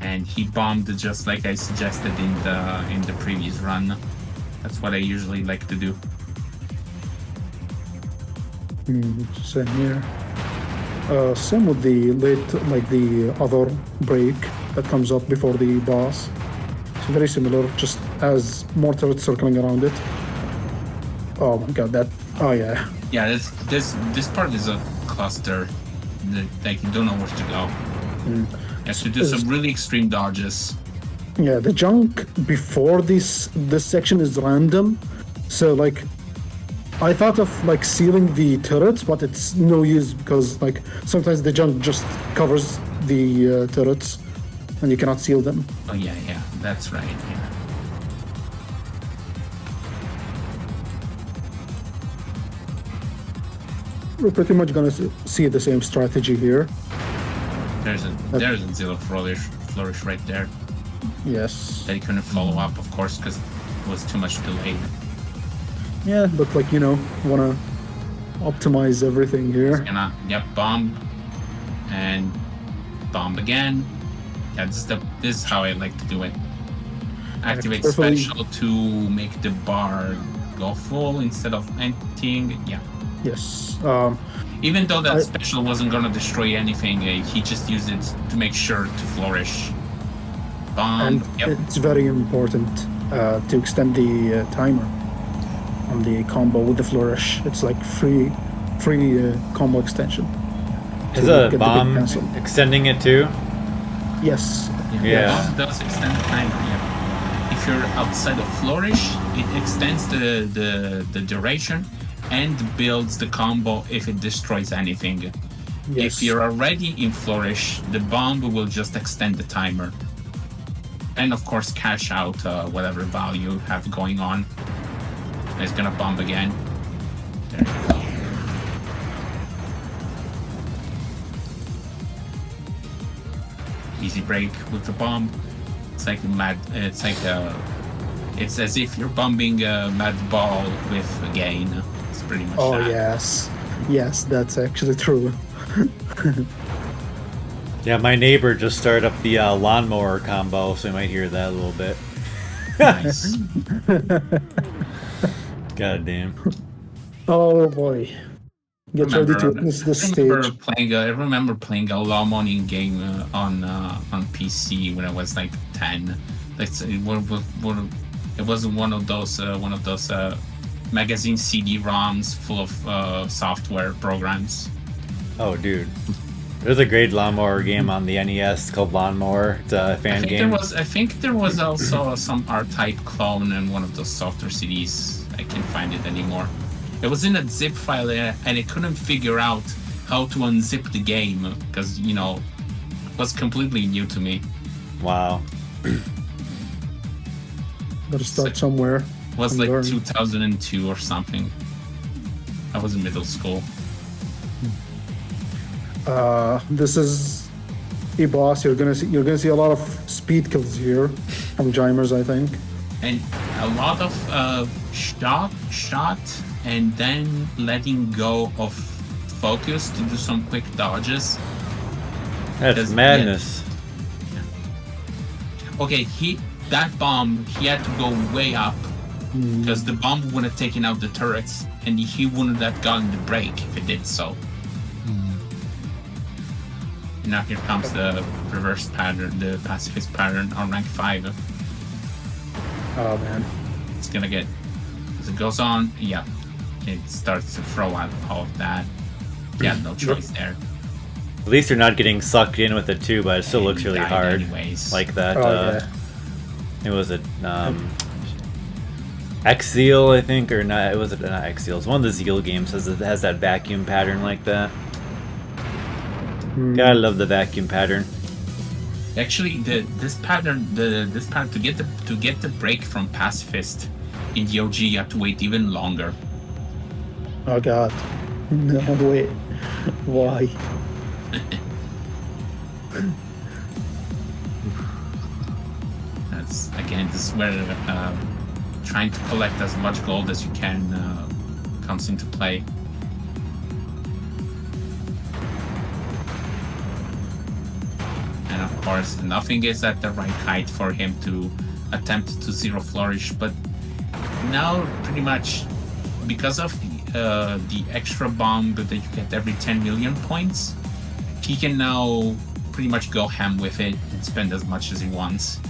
And he bombed just like I suggested in the previous run. That's what I usually like to do. Same here. Same with the the other break that comes up before the boss. It's very similar, just as more turrets circling around it. Oh my god, oh yeah. Yeah, this part is a cluster. Like, you don't know where to go. You have to do some really extreme dodges. Yeah, the junk before this section is random. So like, I thought of like sealing the turrets, but it's no use because like sometimes the junk just covers the turrets and you cannot seal them. Oh yeah, that's right. Yeah. We're pretty much gonna see the same strategy here. There's a zero flourish right there. Yes. That he couldn't follow up, of course, because it was too much delayed. Yeah, but like, wanna optimize everything here. Bomb and bomb again. Yeah, this is how I like to do it. Activate special to make the bar go full instead of emptying. Yeah. Yes. Even though that special wasn't gonna destroy anything, he just used it to make sure to flourish. Bomb. And it's very important to extend the timer on the combo with the flourish. It's like free combo extension. Is a bomb extending it too? Yes. Yeah. Bomb does extend the timer. Yeah. If you're outside of flourish, it extends the duration and builds the combo if it destroys anything. Yes. If you're already in flourish, the bomb will just extend the timer. And of course, cash out whatever value you have going on. It's gonna bomb again. There you go. Easy break with the bomb. It's like mad. It's like it's as if you're bombing a mad ball with a gain. It's pretty much Oh that. yes, that's actually true. Yeah, my neighbor just started up the lawnmower combo, so you might hear that a little bit. Nice. God damn. Oh boy, get ready to witness this stage. I remember playing a law morning game on PC when I was like 10. It was one of those magazine CD-ROMs full of software programs. Oh, dude. There's a great lawnmower game on the NES called Lawnmower. It's a fan game. I think there was also some R-Type clone in one of those software CDs. I can't find it anymore. It was in a zip file and I couldn't figure out how to unzip the game because, you know, it was completely new to me. Wow. Gotta start somewhere. It was like 2002 or something. I was in middle school. This is a boss. You're gonna see a lot of speed kills here from Jimers, I think. And a lot of shot and then letting go of focus to do some quick dodges. That's madness. Yeah. Okay, that bomb, he had to go way up because the bomb would have taken out the turrets and he wouldn't have gotten the break if it did so. Now here comes the reverse pattern, the pacifist pattern on rank 5. Oh man. It's gonna get, as it goes on, yeah, it starts to throw out all of that. Yeah, no choice there. At least you're not getting sucked in with it too, but it still looks really hard. Anyways. Like that, Yeah. it was X-Seal, I think, or not, it was not X-Seal. It's one of the Zeal games has that vacuum pattern like that. Gotta love the vacuum pattern. Actually, this pattern to get the break from pacifist in the OG, you have to wait even longer. Oh god. No, wait. Why? That's again, this is where trying to collect as much gold as you can comes into play. And of course, nothing is at the right height for him to attempt to zero flourish, but now pretty much because of the extra bomb that you get every 10 million points, he can now pretty much go ham with it and spend as much as he wants.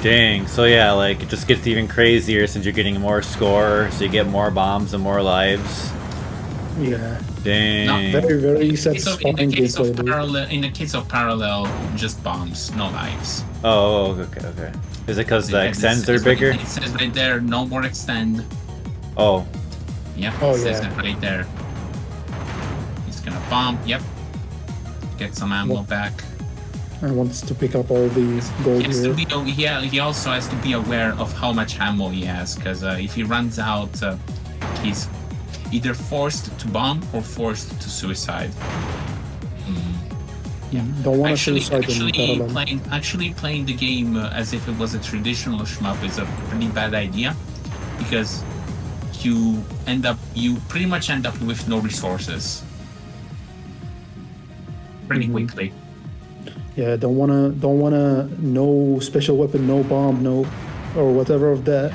Dang, so yeah, like, it just gets even crazier since you're getting more score, so you get more bombs and more lives. Yeah. Dang. Very, very satisfying gameplay. In the case of parallel, just bombs, no lives. Oh, okay. Is it because the extends are bigger? It says right there, no more extend. Oh. Yep, oh, it says yeah. it right there. He's gonna bomb, yep. Get some ammo back. And wants to pick up all these gold here. He also has to be aware of how much ammo he has, because if he runs out, he's either forced to bomb or forced to suicide. Yeah. Don't want to suicide actually playing the game as if it was a traditional shmup is a pretty bad idea, because you pretty much end up with no resources pretty quickly. Yeah, don't wanna no special weapon, no bomb, no or whatever of that.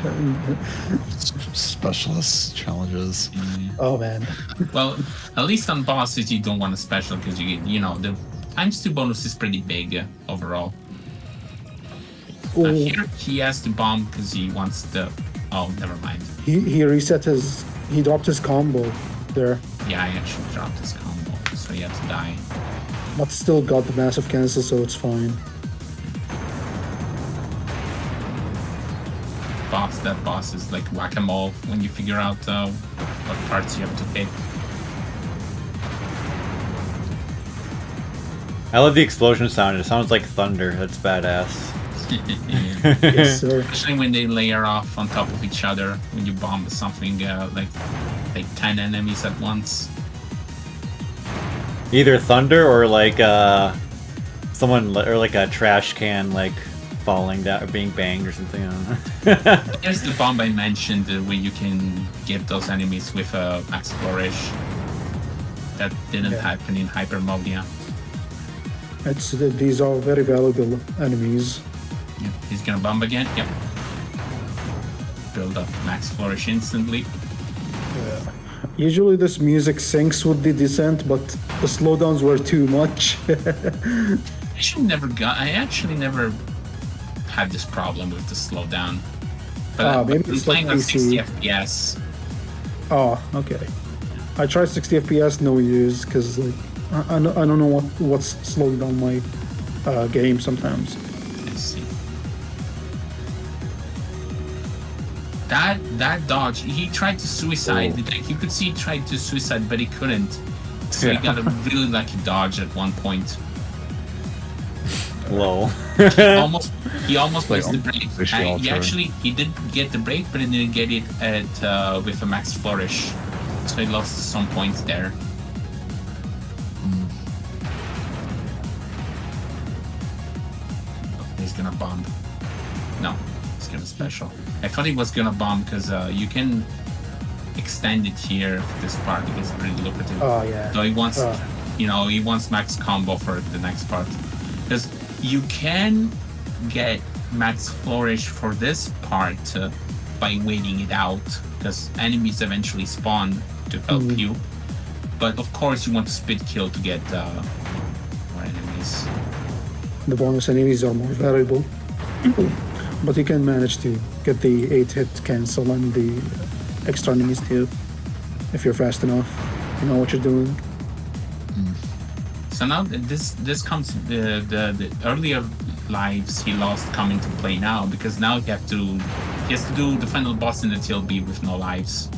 Specialist challenges. Oh man. Well, at least on bosses you don't want a special because you know the �2 bonus is pretty big overall. Here he has to bomb because he wants the. Oh, never mind. He dropped his combo there. Yeah, I actually dropped his combo, so he had to die. But still got the massive cancel, so it's fine. That boss is like whack-a-mole when you figure out what parts you have to hit. I love the explosion sound. It sounds like thunder. That's badass. Yes, sir. Especially when they layer off on top of each other when you bomb something like 10 enemies at once. Either thunder or like someone or like a trash can like falling down or being banged or something. I don't know. There's the bomb I mentioned where you can get those enemies with a max flourish. That didn't happen in hyper mode, yeah. These are very valuable enemies. Yep, he's gonna bomb again. Yep. Build up max flourish instantly. Usually this music syncs with the descent, but the slowdowns were too much. I actually never had this problem with the slowdown. But maybe I'm it's like playing on 60 PC. FPS. Oh, okay. I tried 60 FPS, no use, because like I don't know what's slowing down my game sometimes. Let's see. That dodge, he tried to suicide. Like you could see he tried to suicide, but he couldn't. So he got a really lucky dodge at one point. Lol. He almost missed the break. Visual He did get the break, but he didn't get it at with a max flourish. So he lost some points there. He's gonna bomb. No, he's gonna special. I thought he was gonna bomb because you can extend it here for this part because it's pretty lucrative. Oh yeah. So he wants, he wants max combo for the next part. Because you can get max flourish for this part by waiting it out, because enemies eventually spawn to help you. But of course, you want to split kill to get more enemies. The bonus enemies are more variable, but you can manage to get the 8-hit cancel and the extra enemies too, if you're fast enough. You know what you're doing. So now this comes the earlier lives he lost come into play now, because now he has to do the final boss in the TLB with no lives.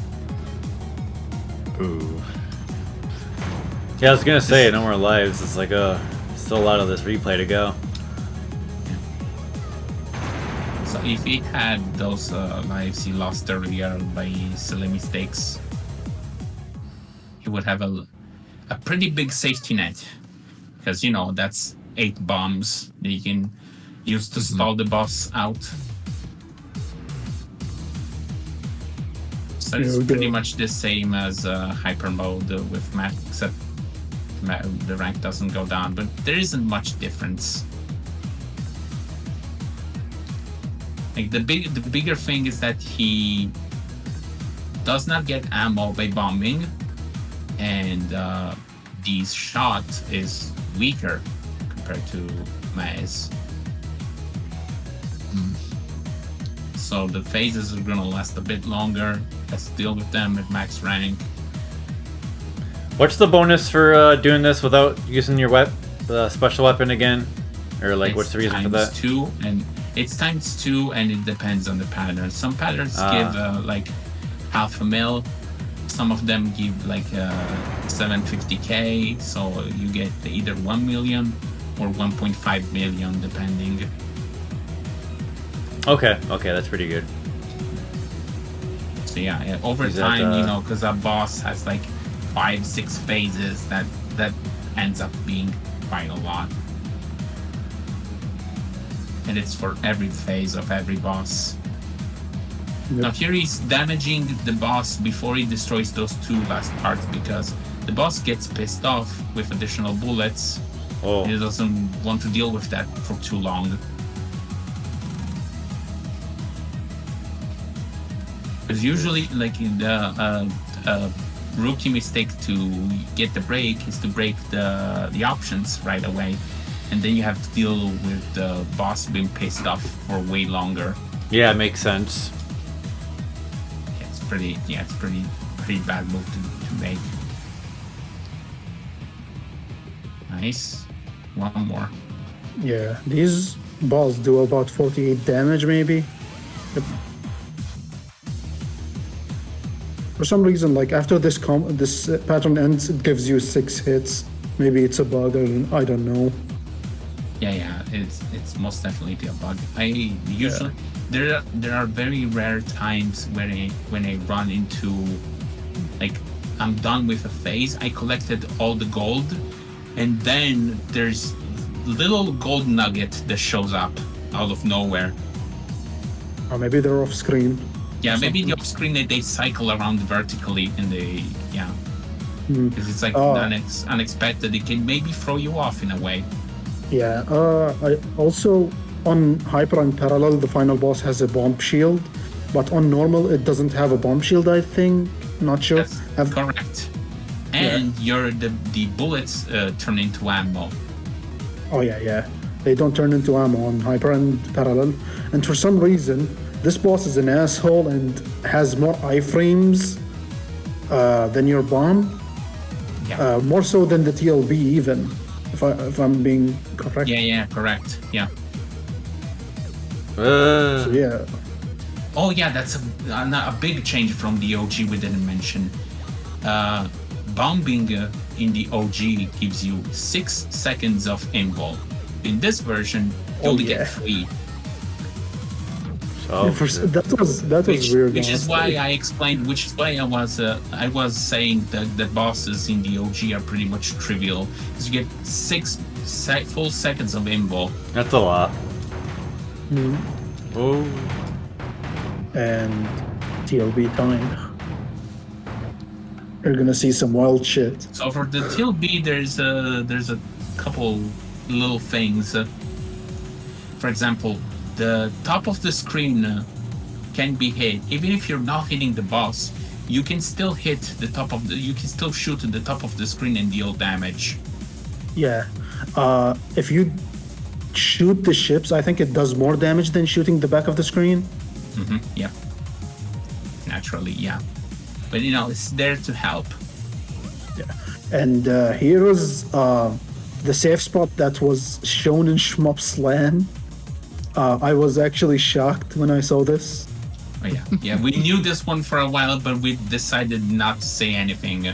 Ooh. Yeah, I was gonna say no more lives. It's like still a lot of this replay to go. So if he had those lives he lost earlier by silly mistakes, he would have a pretty big safety net, because that's 8 bombs that you can use to stall the boss out. So it's pretty much the same as hyper mode with Matt, except the rank doesn't go down, but there isn't much difference. Like the bigger thing is that he does not get ammo by bombing, and the shot is weaker compared to Maze. So the phases are gonna last a bit longer. Let's deal with them at max rank. What's the bonus for doing this without using your special weapon again? Or like, what's the reason for that? It's times 2, and it depends on the pattern. Some patterns give like 500,000. Some of them give like 750k, so you get either 1 million or 1.5 million, depending. Okay, that's pretty good. So yeah, over time, because a boss has like 5-6 phases, that ends up being quite a lot. And it's for every phase of every boss. Yep. Now here he's damaging the boss before he destroys those 2 last parts, because the boss gets pissed off with additional bullets. Oh. He doesn't want to deal with that for too long. Because usually, like in the rookie mistake to get the break is to break the options right away, and then you have to deal with the boss being pissed off for way longer. Yeah, it makes sense. It's pretty bad move to make. Nice. One more. Yeah, these balls do about 48 damage maybe. Yep. For some reason, like after this pattern ends, it gives you 6 hits Maybe it's a bug. I don't know. Yeah, it's most definitely a bug. I usually there are very rare times when I run into, like, I'm done with a phase, I collected all the gold, and then there's little gold nugget that shows up out of nowhere. Or maybe they're off screen. Yeah, maybe the off screen they cycle around vertically and they because it's like unexpected. It can maybe throw you off in a way. Yeah. I also on Hyper and Parallel, the final boss has a bomb shield, but on normal it doesn't have a bomb shield. I think. Not sure. That's correct. And the bullets turn into ammo. Oh yeah. They don't turn into ammo on Hyper and Parallel, and for some reason this boss is an asshole and has more iframes than your bomb. Yeah. More so than the TLB even, if I'm being correct. Yeah, correct. Yeah. So, yeah. Oh yeah, that's a big change from the OG we didn't mention. Bombing in the OG gives you 6 seconds of invul. In this version, you only get 3. That was weird. Which is why I explained. Which is why I was saying that the bosses in the OG are pretty much trivial, because you get 6 full seconds of invul. That's a lot. Oh. And TLB time. You're gonna see some wild shit. So for the TLB, there's a couple little things. For example, the top of the screen can be hit. Even if you're not hitting the boss, you can still hit the top of the. You can still shoot at the top of the screen and deal damage. Yeah. If you shoot the ships, I think it does more damage than shooting the back of the screen. Yeah. Naturally, yeah. But it's there to help. Yeah. And here is the safe spot that was shown in Shmup Slam. I was actually shocked when I saw this. Oh, yeah. We knew this one for a while, but we decided not to say anything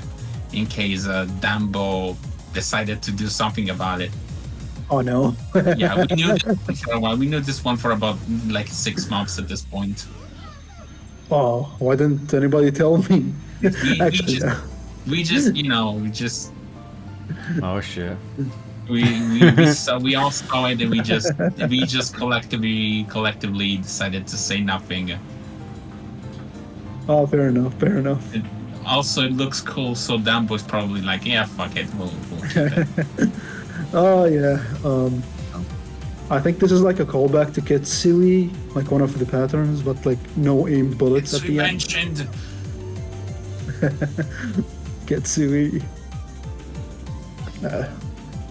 in case Dambo decided to do something about it. Oh no. Yeah, we knew this one for a while. We knew this one for about 6 months at this point. Oh, why didn't anybody tell me? We just. Oh shit. We all saw it, and we just collectively decided to say nothing. Oh, fair enough. Also, it looks cool, so Dambo's probably like, yeah, fuck it, we'll keep it. Oh yeah. I think this is like a callback to Ketsui, like one of the patterns, but like no aimed bullets at the end. Mentioned. Ketsui.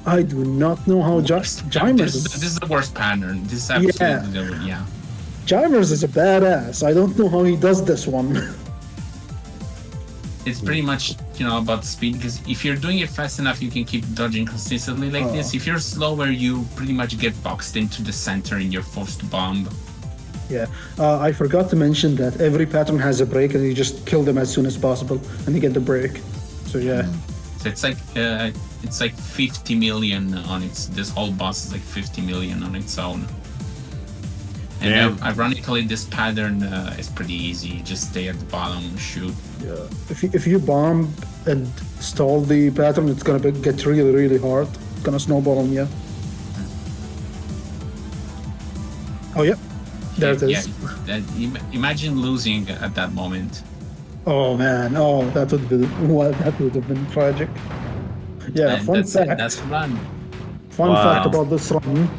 I do not know how Jimers. This is the worst pattern. This is absolutely yeah. Jimers is a badass. I don't know how he does this one. It's pretty much about speed, because if you're doing it fast enough, you can keep dodging consistently like this. If you're slower, you pretty much get boxed into the center and you're forced to bomb. Yeah, I forgot to mention that every pattern has a break, and you just kill them as soon as possible, and you get the break. So yeah. So it's like 50 million on its. This whole boss is like 50 million on its own. And ironically, this pattern is pretty easy. You just stay at the bottom and shoot. Yeah. If you bomb and stall the pattern, it's gonna get really, really hard. It's gonna snowball on you. Oh yeah, there it is. Yeah, imagine losing at that moment. Oh man, that would have been tragic. Yeah, and fun fact. That's run. Fun fact about this run.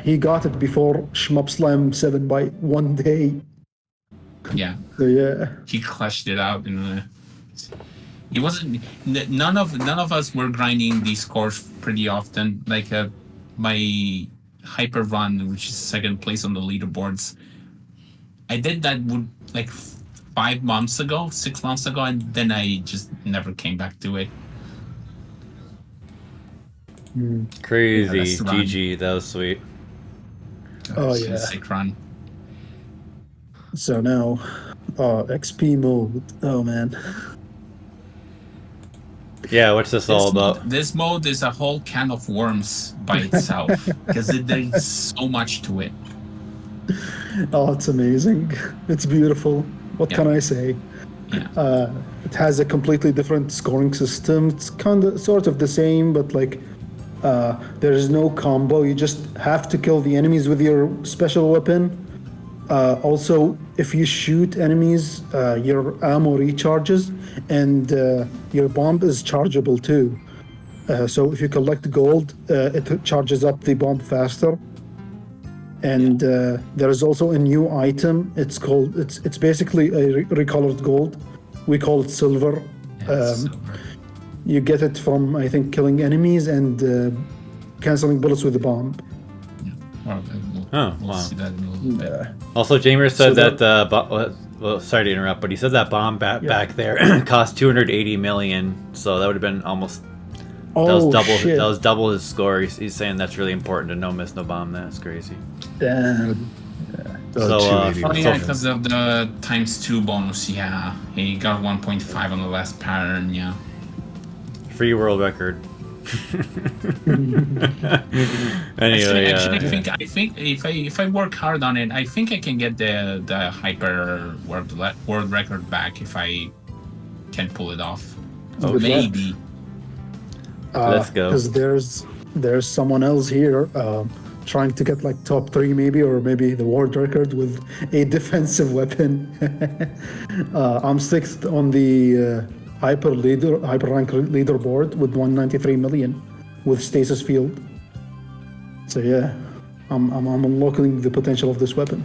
He got it before Shmup Slam 7 by 1 day. Yeah. So yeah. He clutched it out, and he wasn't. None of us were grinding these scores pretty often. Like my hyper run, which is second place on the leaderboards. I did that like 6 months ago, and then I just never came back to it. Crazy. GG, that was sweet. Oh yeah. Sick run. So now, XP mode. Oh man. Yeah, what's this all about? This mode is a whole can of worms by itself because there's so much to it. Oh, it's amazing. It's beautiful. What Yeah. can I say? Yeah. It has a completely different scoring system. It's sort of the same, but like there is no combo. You just have to kill the enemies with your special weapon. Also, if you shoot enemies, your ammo recharges, and your bomb is chargeable too. So if you collect gold, it charges up the bomb faster. And there is also a new item. It's basically a recolored gold. We call it silver. Silver. You get it from, I think, killing enemies and canceling bullets with the bomb. Well, we'll wow. see that in a little bit. Also, Jamer said So that, well, sorry to interrupt, but he said that bomb back there cost 280 million, so that would have been almost, Oh, that was double. shit. That was double his score. He's saying that's really important to no miss, no bomb. That's crazy. Damn. So, 280 Oh was yeah, something. because of the ×2 bonus. Yeah, he got 1.5 on the last pattern. Yeah. Free world record. Anyway, Actually, I think if I work hard on it, I think I can get the hyper world record back if I can pull it off. Good luck. Maybe. Let's go. Because there's someone else here trying to get like top 3 maybe, or maybe the world record with a defensive weapon. I'm 6th on the hyper rank leaderboard with 193 million with stasis field. So yeah, I'm unlocking the potential of this weapon.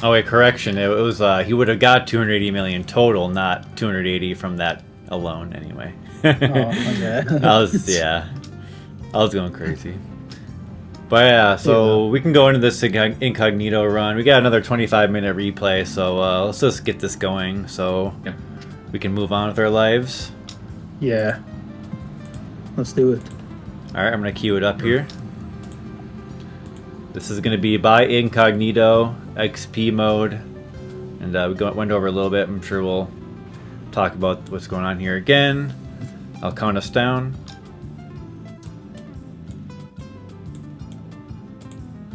Oh wait, correction. It was he would have got 280 million total, not 280 from that alone. Anyway. Oh, okay. I was going crazy. But yeah, so we can go into this incognito run. We got another 25-minute replay, so let's just get this going so we can move on with our lives. Yeah. Let's do it. All right, I'm gonna queue it up here. This is gonna be by incognito XP mode, and we went over a little bit. I'm sure we'll talk about what's going on here again. I'll count us down.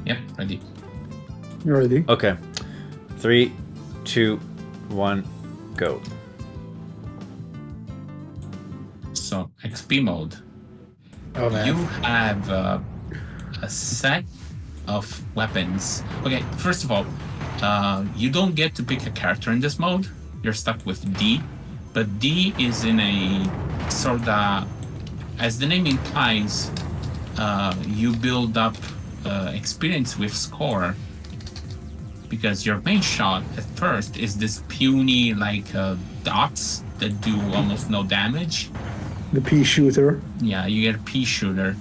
Yep, ready. You ready? Okay. 3, 2, 1, go. So XP mode. Oh man. You have a set of weapons. Okay, first of all, you don't get to pick a character in this mode. You're stuck with D, but D is in a sort of, as the name implies, you build up experience with score, because your main shot at first is this puny dots that do almost no damage. The pea shooter. Yeah, you get a pea shooter,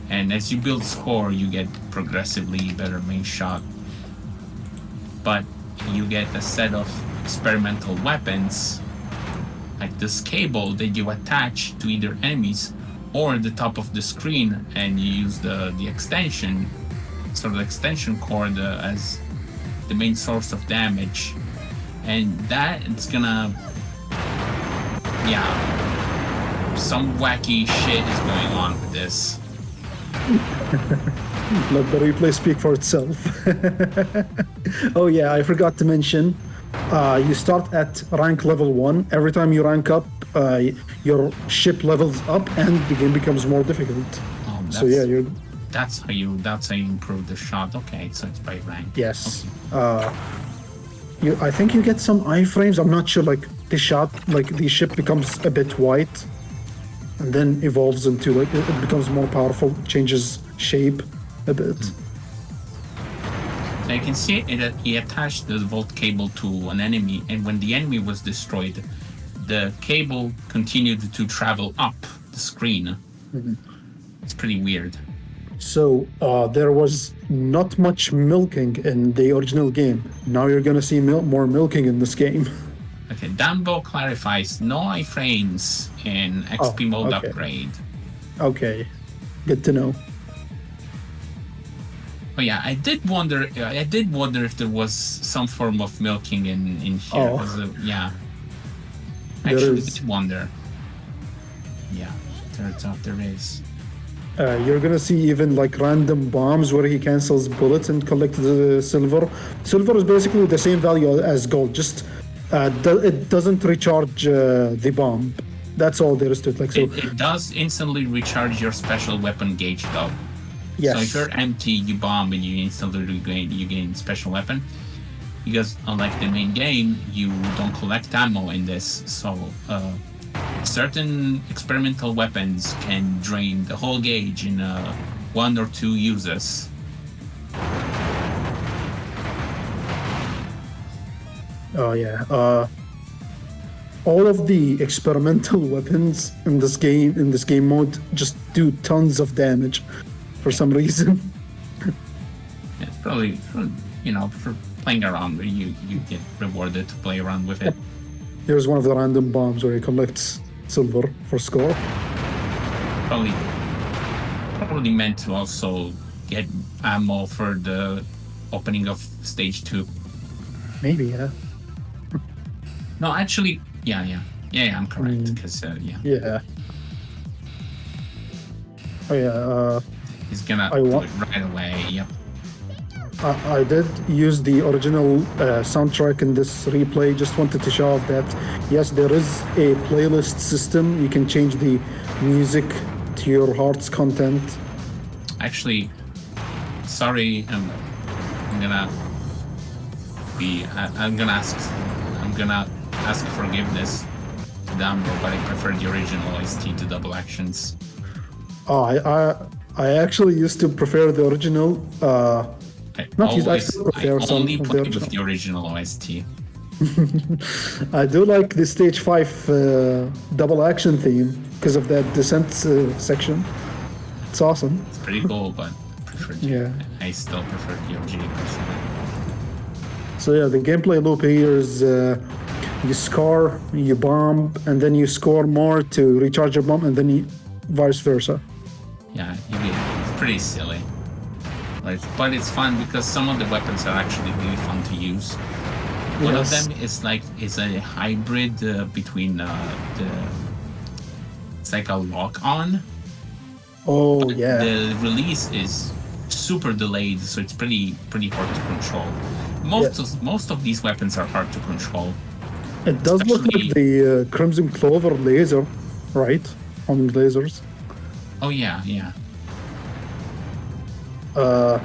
and as you build score, you get progressively better main shot. But you get a set of experimental weapons, like this cable that you attach to either enemies or the top of the screen, and you use the extension, sort of extension cord as the main source of damage, and that it's gonna, some wacky shit is going on with this. Let the replay speak for itself. Oh yeah, I forgot to mention, you start at rank level 1. Every time you rank up, your ship levels up and the game becomes more difficult. So yeah, that's how you improve the shot. Okay, so it's by rank. yes. Okay. I think you get some iframes. I'm not sure. Like the shot, like the ship becomes a bit white, and then evolves into like it becomes more powerful, changes shape a bit. Now you can see he attached the volt cable to an enemy, and when the enemy was destroyed, the cable continued to travel up the screen. It's pretty weird. So there was not much milking in the original game. Now you're gonna see more milking in this game. Okay, Dumbo clarifies no iframes in XP mode okay. upgrade. Okay, good to know. Oh yeah, I did wonder if there was some form of milking in here. Oh. Yeah. There Actually, is. did wonder. Yeah, turns out there is. You're gonna see even like random bombs where he cancels bullets and collects the silver. Silver is basically the same value as gold, just it doesn't recharge the bomb. That's all there is to it. Like so, It does instantly recharge your special weapon gauge, though. yes. So if you're empty, you bomb and you instantly gain special weapon. Because unlike the main game, you don't collect ammo in this. So certain experimental weapons can drain the whole gauge in 1 or 2 uses. Oh yeah. All of the experimental weapons in this game mode, just do tons of damage for some reason. It's probably for playing around where you get rewarded to play around with it. Here's one of the random bombs where he collects silver for score. Probably meant to also get ammo for the opening of stage 2. Maybe, yeah. No, actually, yeah, I'm correct, because Yeah. Oh yeah. he's gonna I do want- it right away. Yep. I did use the original soundtrack in this replay. Just wanted to show off that yes, there is a playlist system. You can change the music to your heart's content. Actually, sorry, I'm gonna ask forgiveness to Dumbo, but I prefer the original OST to double actions. Oh, I actually used to prefer the original. Not used, I still prefer I some only of the play original. with the original OST. I do like the stage 5 double action theme because of that descent section. It's awesome. It's pretty cool, but Yeah. I still prefer the OG personally. So yeah, the gameplay loop here is you score, you bomb, and then you score more to recharge your bomb, and then vice versa. Yeah, it's pretty silly. But it's fun because some of the weapons are actually really fun to use. One of Yes. them is a hybrid between it's like a lock-on. Oh yeah, The release is super delayed, so it's pretty hard to control. Most of these weapons are hard to control. it does look especially- like the Crimson Clover laser, right? Homing lasers. Oh yeah.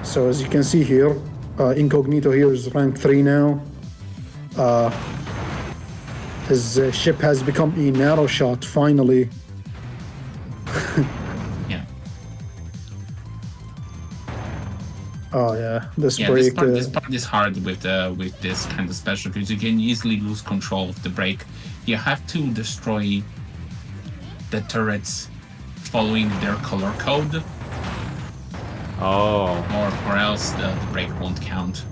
So as you can see here, Incognito here is rank 3 now. His ship has become a narrow shot finally. Yeah. Oh yeah, this Yeah, break. this part is hard with this kind of special because you can easily lose control of the brake. You have to destroy the turrets following their color code, Oh, or else the brake won't count.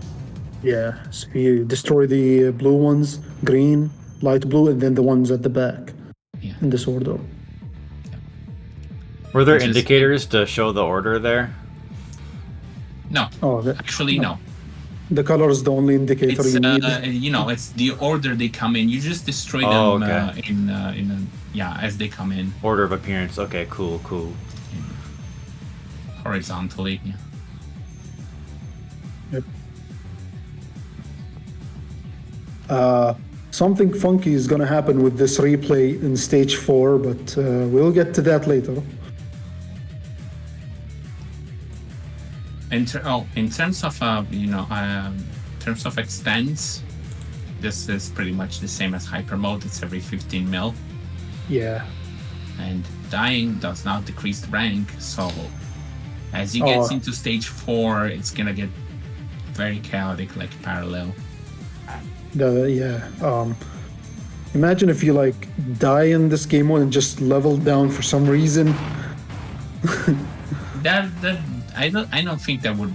Yeah, so you destroy the blue ones, green, light blue, and then the ones at the back Yeah. in this order. were there Which is- indicators to show the order there? No, Oh, actually no. the color is the only indicator It's you need. it's the order they come in. You just destroy Oh, them okay. as they come in Order of appearance. Okay, cool. horizontally. Yeah. Something funky is gonna happen with this replay in stage 4, but we'll get to that later. In terms of terms of extents, this is pretty much the same as hyper mode. It's every 15 mil, Yeah. and dying does not decrease the rank. So as he gets Oh. into stage 4, it's gonna get very chaotic, like parallel. Imagine if you like die in this game mode and just level down for some reason. That I don't think that would.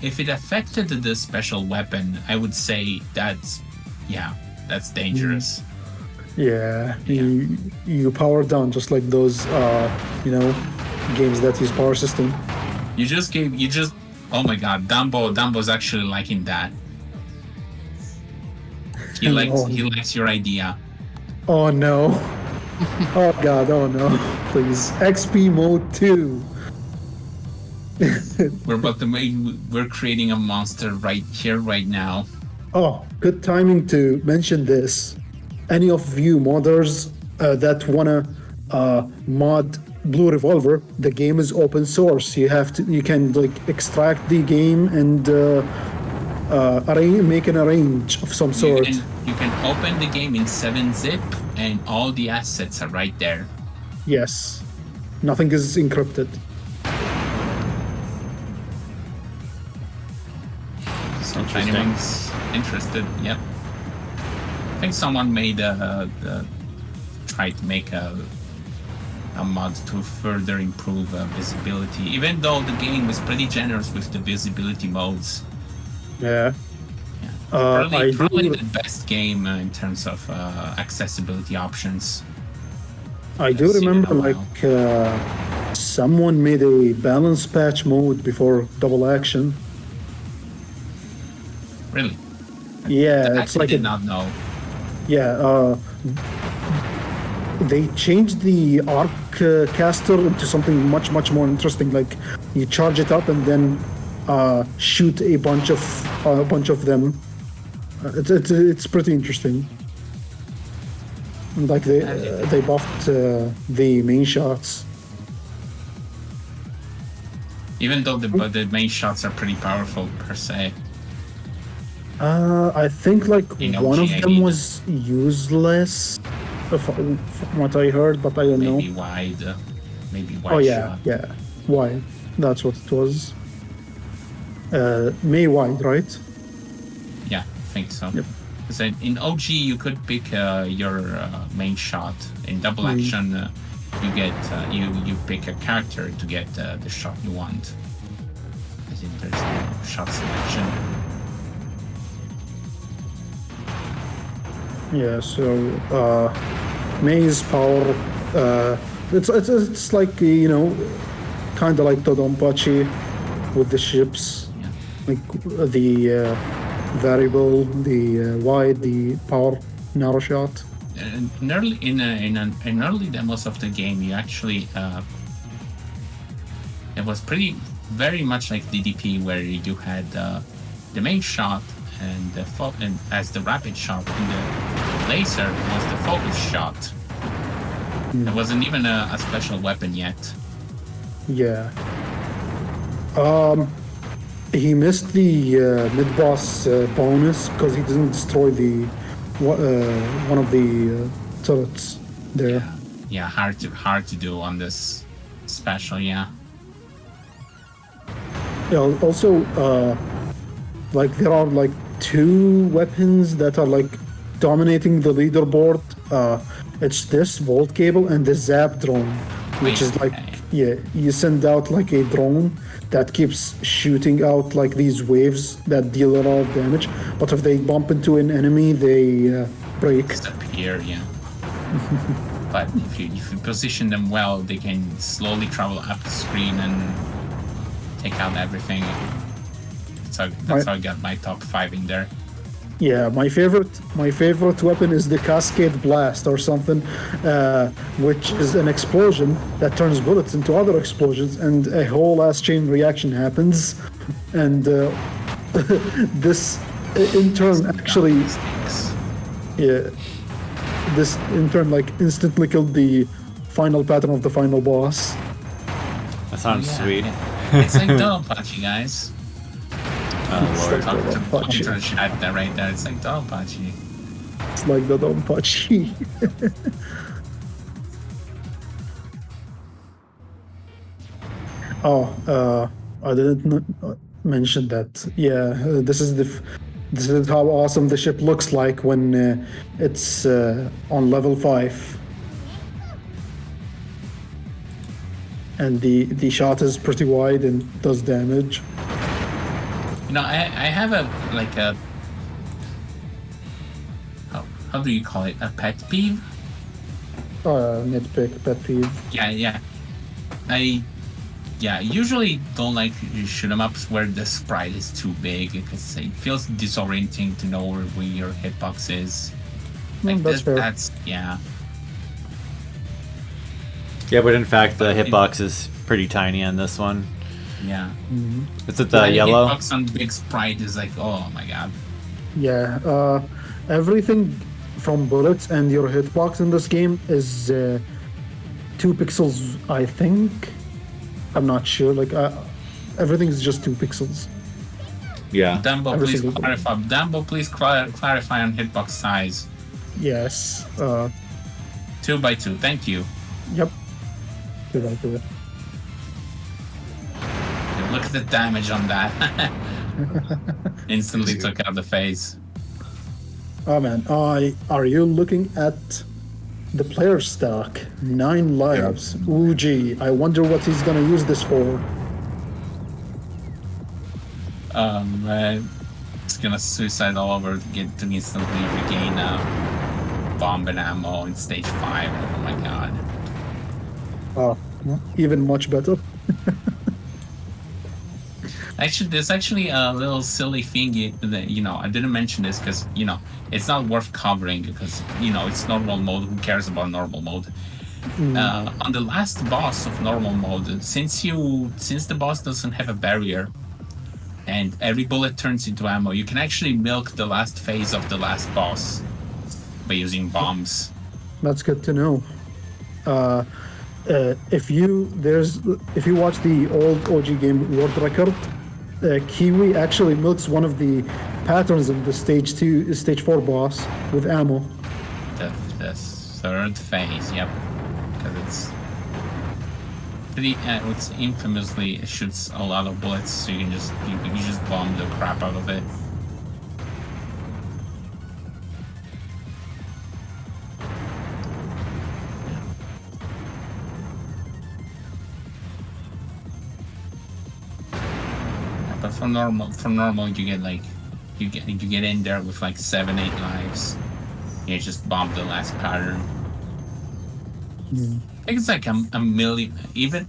If it affected the special weapon, I would say that's dangerous. Yeah, you power down just like those games that use power system. Oh my god, Dumbo's actually liking that. He likes your idea. Oh no. Oh god, oh no, please. XP mode 2. We're creating a monster right here, right now. Oh, good timing to mention this. Any of you modders that wanna mod Blue Revolver, the game is open source. You can like extract the game and make an arrange of some sort. You can open the game in 7-zip, and all the assets are right there. Yes, nothing is encrypted. So if anyone's interested, yep. I think someone made tried to make a mod to further improve visibility, even though the game is pretty generous with the visibility modes. Yeah. Probably the best game in terms of accessibility options. I do remember like someone made a balance patch mode before double action. Really? Yeah, it's like I did not know. Yeah, they changed the arc caster into something much more interesting. Like you charge it up and then shoot a bunch of them. It's pretty interesting. Like they buffed the main shots. Even though the main shots are pretty powerful per se. I think like one of them mean. was useless, from what I heard, but I don't know. Maybe wide Oh yeah, shot. yeah, wide. That's what it was. May wide, right? Yeah, I think so. Yep. Because in OG you could pick your main shot. In double action, you get you pick a character to get the shot you want. I think there's no shot selection. Yeah. So May's power. It's like kind of like Todonpachi with the ships, Yeah. like the variable, the wide, the power, narrow shot. In early demos of the game, you actually it was very much like DDP, where you had the main shot and and as the rapid shot, and the laser was the focus shot. There wasn't even a special weapon yet. Yeah. He missed the mid-boss bonus because he didn't destroy the one of the turrets there. Yeah, hard to do on this special. Yeah. Yeah. Also, like there are like two weapons that are like dominating the leaderboard. It's this Volt Cable and the Zap drone, which is like, yeah, you send out like a drone that keeps shooting out like these waves that deal a lot of damage. But if they bump into an enemy, they break. Disappear, yeah. But if you position them well, they can slowly travel up the screen and take out everything. That's how I got my top 5 in there. Yeah, my favorite weapon is the Cascade Blast or something, which is an explosion that turns bullets into other explosions, and a whole ass chain reaction happens, and this in turn actually, yeah, this in turn like instantly killed the final pattern of the final boss. That sounds sweet. Yeah. It's like Dodonpachi, guys. Oh lord. Talking to the chat there, right there. It's like Dodonpachi. It's like the Dodonpachi. Oh, I didn't mention that. Yeah, this is how awesome the ship looks like when it's on level 5. And the shot is pretty wide and does damage. I have a how do you call it? A pet peeve? Nitpick, pet peeve. Yeah. I usually don't like shoot 'em ups where the sprite is too big, because it feels disorienting to know where your hitbox is. Like That's fair. That's yeah. Yeah, but in fact, the hitbox is pretty tiny on this one. Yeah. Is it the yellow? Hitbox on Big Sprite is like, oh my god. Yeah, everything from bullets and your hitbox in this game is 2 pixels, I think. I'm not sure. Like, everything is just 2 pixels. Yeah. Dumbo, Every please single clarify. Dumbo, please clarify on hitbox size. Yes. 2 by 2. Thank you. Yep. Did I do it? Look at the damage on that. Instantly took out the face. Oh man, are you looking at the player stack? 9 lives. Ooh, gee, I wonder what he's gonna use this for. It's gonna suicide all over to instantly regain bomb and ammo in stage 5. Oh my god. Oh, even much better. Actually, there's actually a little silly thing that, I didn't mention this because, it's not worth covering because, it's normal mode. Who cares about normal mode? On the last boss of normal mode, since the boss doesn't have a barrier and every bullet turns into ammo, you can actually milk the last phase of the last boss by using bombs. That's good to know. If you watch the old OG game World Record, Kiwi actually milks one of the patterns of the stage 4 boss with ammo. The third phase, yep, because it's infamously, it shoots a lot of bullets, so you can just bomb the crap out of it. But for normal, you get you get in there with like 7-8 lives. You just bomb the last pattern. I think it's like a million, even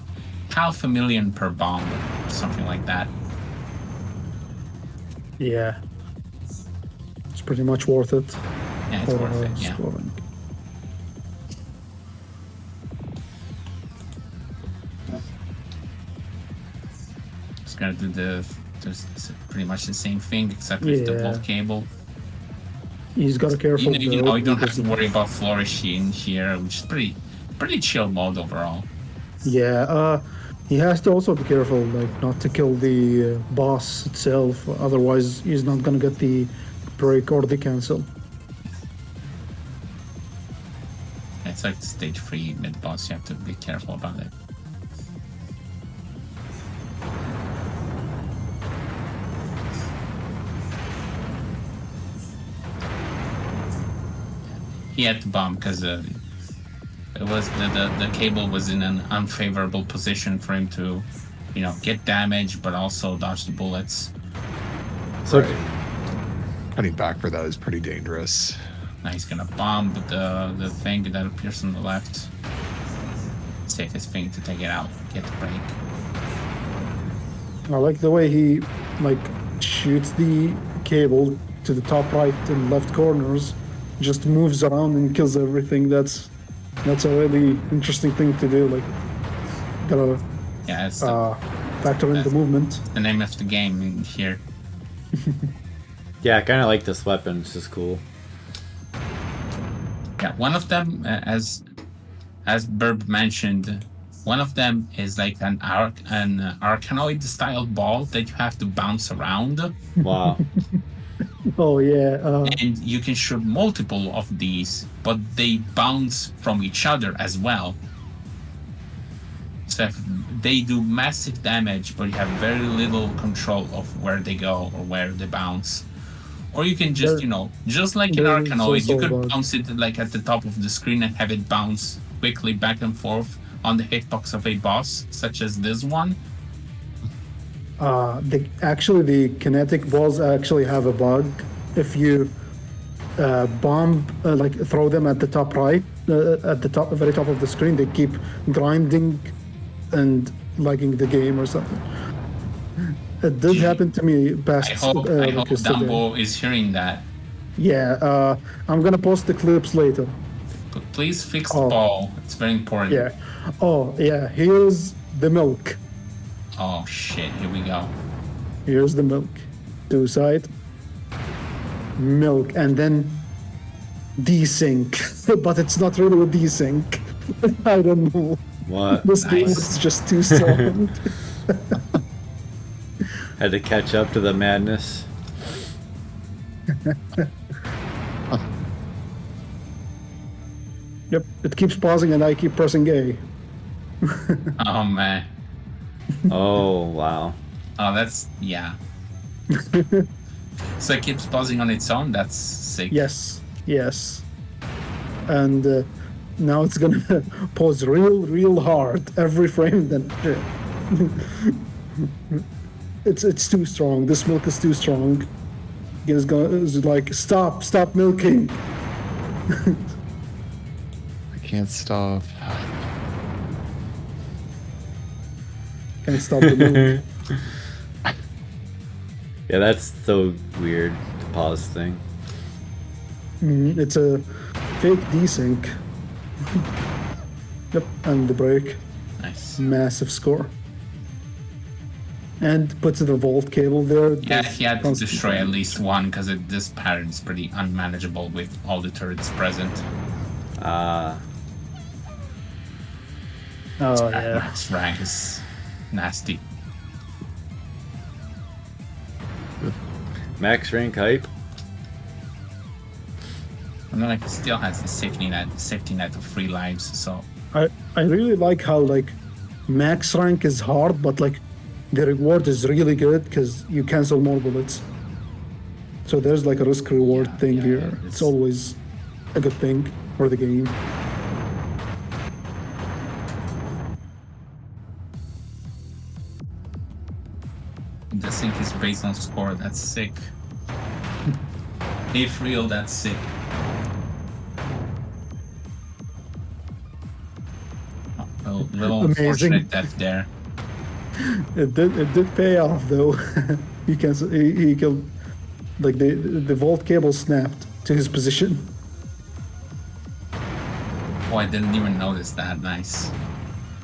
half a million per bomb, something like that. Yeah, it's pretty much worth it. Yeah, it's worth it. Yeah. Scoring. Just gonna do pretty much the same thing except with the bolt cable. He's got a careful. You don't have to worry about flourishing here, which is pretty chill mode overall. Yeah, he has to also be careful, like not to kill the boss itself. Otherwise, he's not gonna get the break or the cancel. It's like the stage 3 mid boss. You have to be careful about it. He had to bomb because it was the cable was in an unfavorable position for him to, get damage but also dodge the bullets. So Cutting back for that is pretty dangerous. Now he's gonna bomb the thing that appears on the left. Safest thing to take it out. Get the break. I like the way he shoots the cable to the top right and left corners, just moves around and kills everything. That's a really interesting thing to do. Like, gotta factor in the movement. The name of the game in here. yeah, I kind of like this weapon. This is cool. Yeah, one of them, as Birb mentioned, one of them is like an arcanoid style ball that you have to bounce around. Wow. Oh yeah. And you can shoot multiple of these, but they bounce from each other as well. So they do massive damage, but you have very little control of where they go or where they bounce. Or you can just, just like in Arcanoid, you could bounce it like at the top of the screen and have it bounce quickly back and forth on the hitbox of a boss, such as this one. The kinetic balls actually have a bug. If you throw them at the top right, at the very top of the screen, they keep grinding and lagging the game or something. It did happen to me past. I hope Dumbo is hearing that. Yeah, I'm gonna post the clips later. Please fix the Oh. ball. It's very important. Yeah. Oh, yeah. Here's the milk. Oh shit! Here we go. Here's the milk. To side. Milk. And then desync. But it's not really a desync. I don't know. What? This game Nice. is just too strong. Had to catch up to the madness. Yep. It keeps pausing and I keep pressing A. Oh man. Oh, wow. Oh, that's yeah. So it keeps pausing on its own. That's sick. Yes. Yes. And now it's gonna pause real hard every frame. Then it's too strong. This milk is too strong. It's like stop milking. I can't stop. Can't stop the milk. Yeah, that's so weird. The pause thing. It's a fake desync. Yep, and the break. Nice. Massive score. And puts the vault cable there. Yeah, he had to destroy at least one because this pattern is pretty unmanageable with all the turrets present. Oh yeah. Max rank is nasty. Max rank hype. And then like it still has the safety net of 3 lives. So I really like how like max rank is hard, but like the reward is really good because you cancel more bullets. So there's like a risk reward thing here. It's always a good thing for the game. the sync is based on score. That's sick. If real, that's sick. Oh, little Amazing. unfortunate death there. It did pay off though. he killed, like the vault cable snapped to his position. Oh, I didn't even notice that. Nice.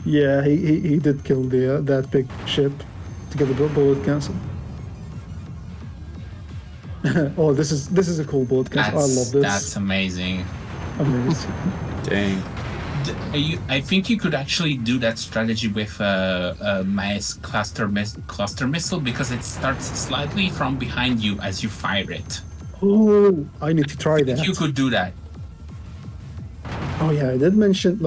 Yeah, he did kill that big ship to get the bullet cancel. Oh, this is a cool bullet cancel. I love this. That's amazing. Amazing. Dang. I think you could actually do that strategy with a mass cluster missile because it starts slightly from behind you as you fire it. Oh, I need to try that. You could do that. Oh yeah, I did mention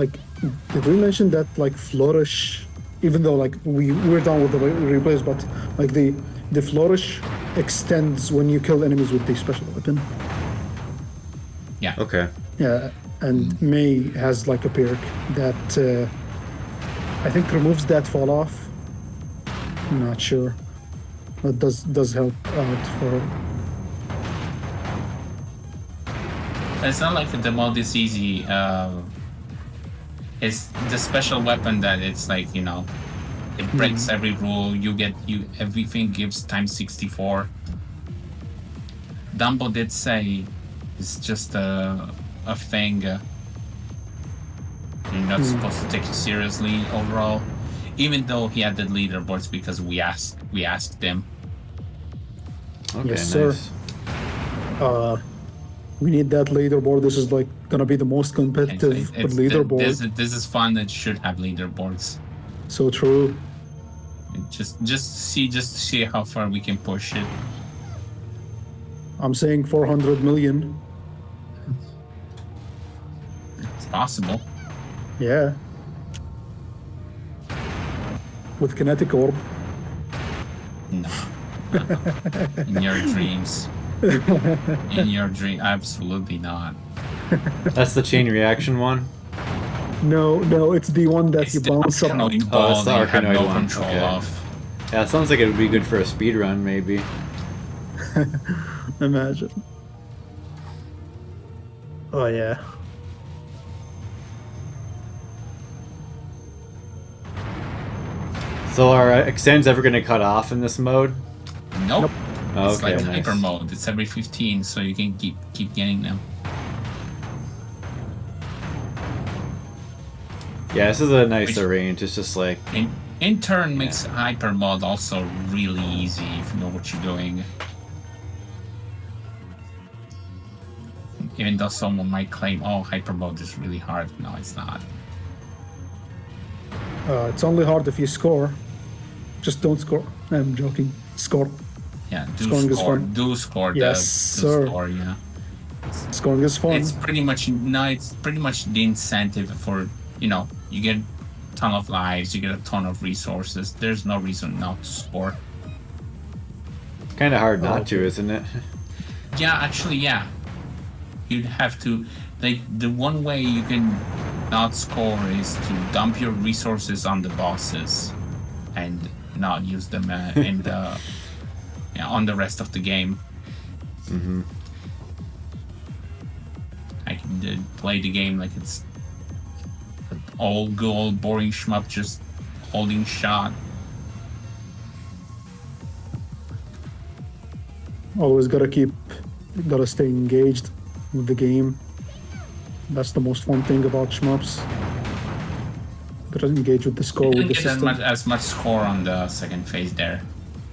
did we mention that like flourish? Even though like we're done with the replays, but like the flourish extends when you kill enemies with the special weapon. Yeah. Okay. Yeah, and May has like a perk that I think removes that fall off. I'm not sure, but does help out for her. It's not like the mod is easy. It's the special weapon that it's like, you know, it breaks every rule. Everything gives times 64. Dumbo did say it's just a thing. You're not supposed to take it seriously overall, even though he had the leaderboards because we asked him. Okay, Yes, nice. sir. We need that leaderboard. This is like gonna be the most competitive leaderboard. This is fun. It should have leaderboards. So true. Just see how far we can push it. I'm saying 400 million. It's possible. Yeah. With kinetic orb. No. In your dreams. In your dream, absolutely not. That's the chain reaction one. No, it's the one that you bounce up. Arcanoid Oh, ball it's the that you have Arcanoid no one. control Okay. of. Yeah, it sounds like it would be good for a speed run, maybe. Imagine. Oh yeah. So are extends ever going to cut off in this mode? Nope. Oh, It's okay, like nice. hyper mode. It's every 15, so you can keep getting them. Yeah, this is a nice range. It's just like in turn makes hyper mod also really easy if you know what you're doing. Even though someone might claim, "Oh, hyper mode is really hard." No, it's not. It's only hard if you score. Just don't score. I'm joking. Score. Yeah, do Scoring is score. fun. Do score. Yes, sir. Score, yeah. Scoring is fun. It's pretty much the incentive for, you know, you get a ton of lives, you get a ton of resources. There's no reason not to score. kind of hard not to, isn't it? Yeah, actually, yeah. You'd have to, like, the one way you can not score is to dump your resources on the bosses and not use them in the on the rest of the game. Mm-hmm. I can play the game like it's an old good old boring shmup just holding shot. Always gotta stay engaged with the game. That's the most fun thing about shmups. Gotta engage with the score, You with the didn't get system. as much score on the second phase there.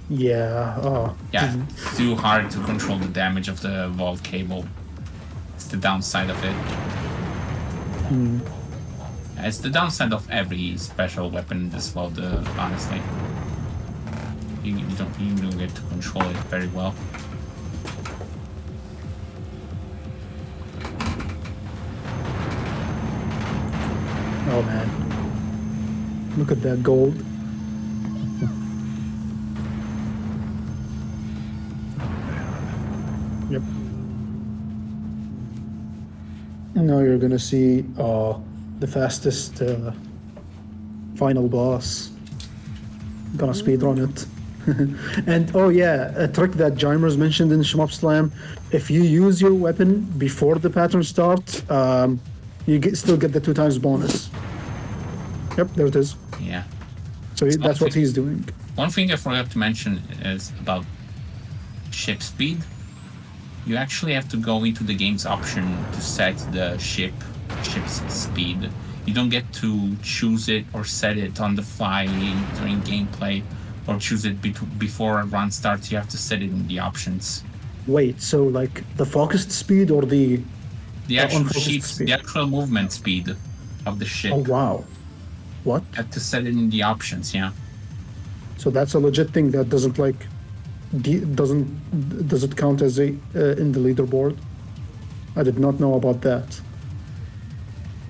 Yeah. Yeah, it's too hard to control the damage of the vault cable. It's the downside of it. It's the downside of every special weapon in this world, honestly. You don't get to control it very well. Oh man. Look at that gold. Yep. Now you're gonna see the fastest final boss. Gonna speedrun it. And oh yeah, a trick that Jimers mentioned in Shmup Slam: if you use your weapon before the pattern starts, you still get the 2 times bonus. Yep, there it is. Yeah. So that's what he's doing. One thing I forgot to mention is about ship speed. You actually have to go into the game's option to set the ship's speed. You don't get to choose it or set it on the fly during gameplay, or choose it before a run starts. You have to set it in the options. Wait, so like the focused speed or the actual unfocused sheets, speed? the actual movement speed of the ship. Oh wow. What? You have to set it in the options, yeah. So that's a legit thing that doesn't like does it count as a in the leaderboard? I did not know about that.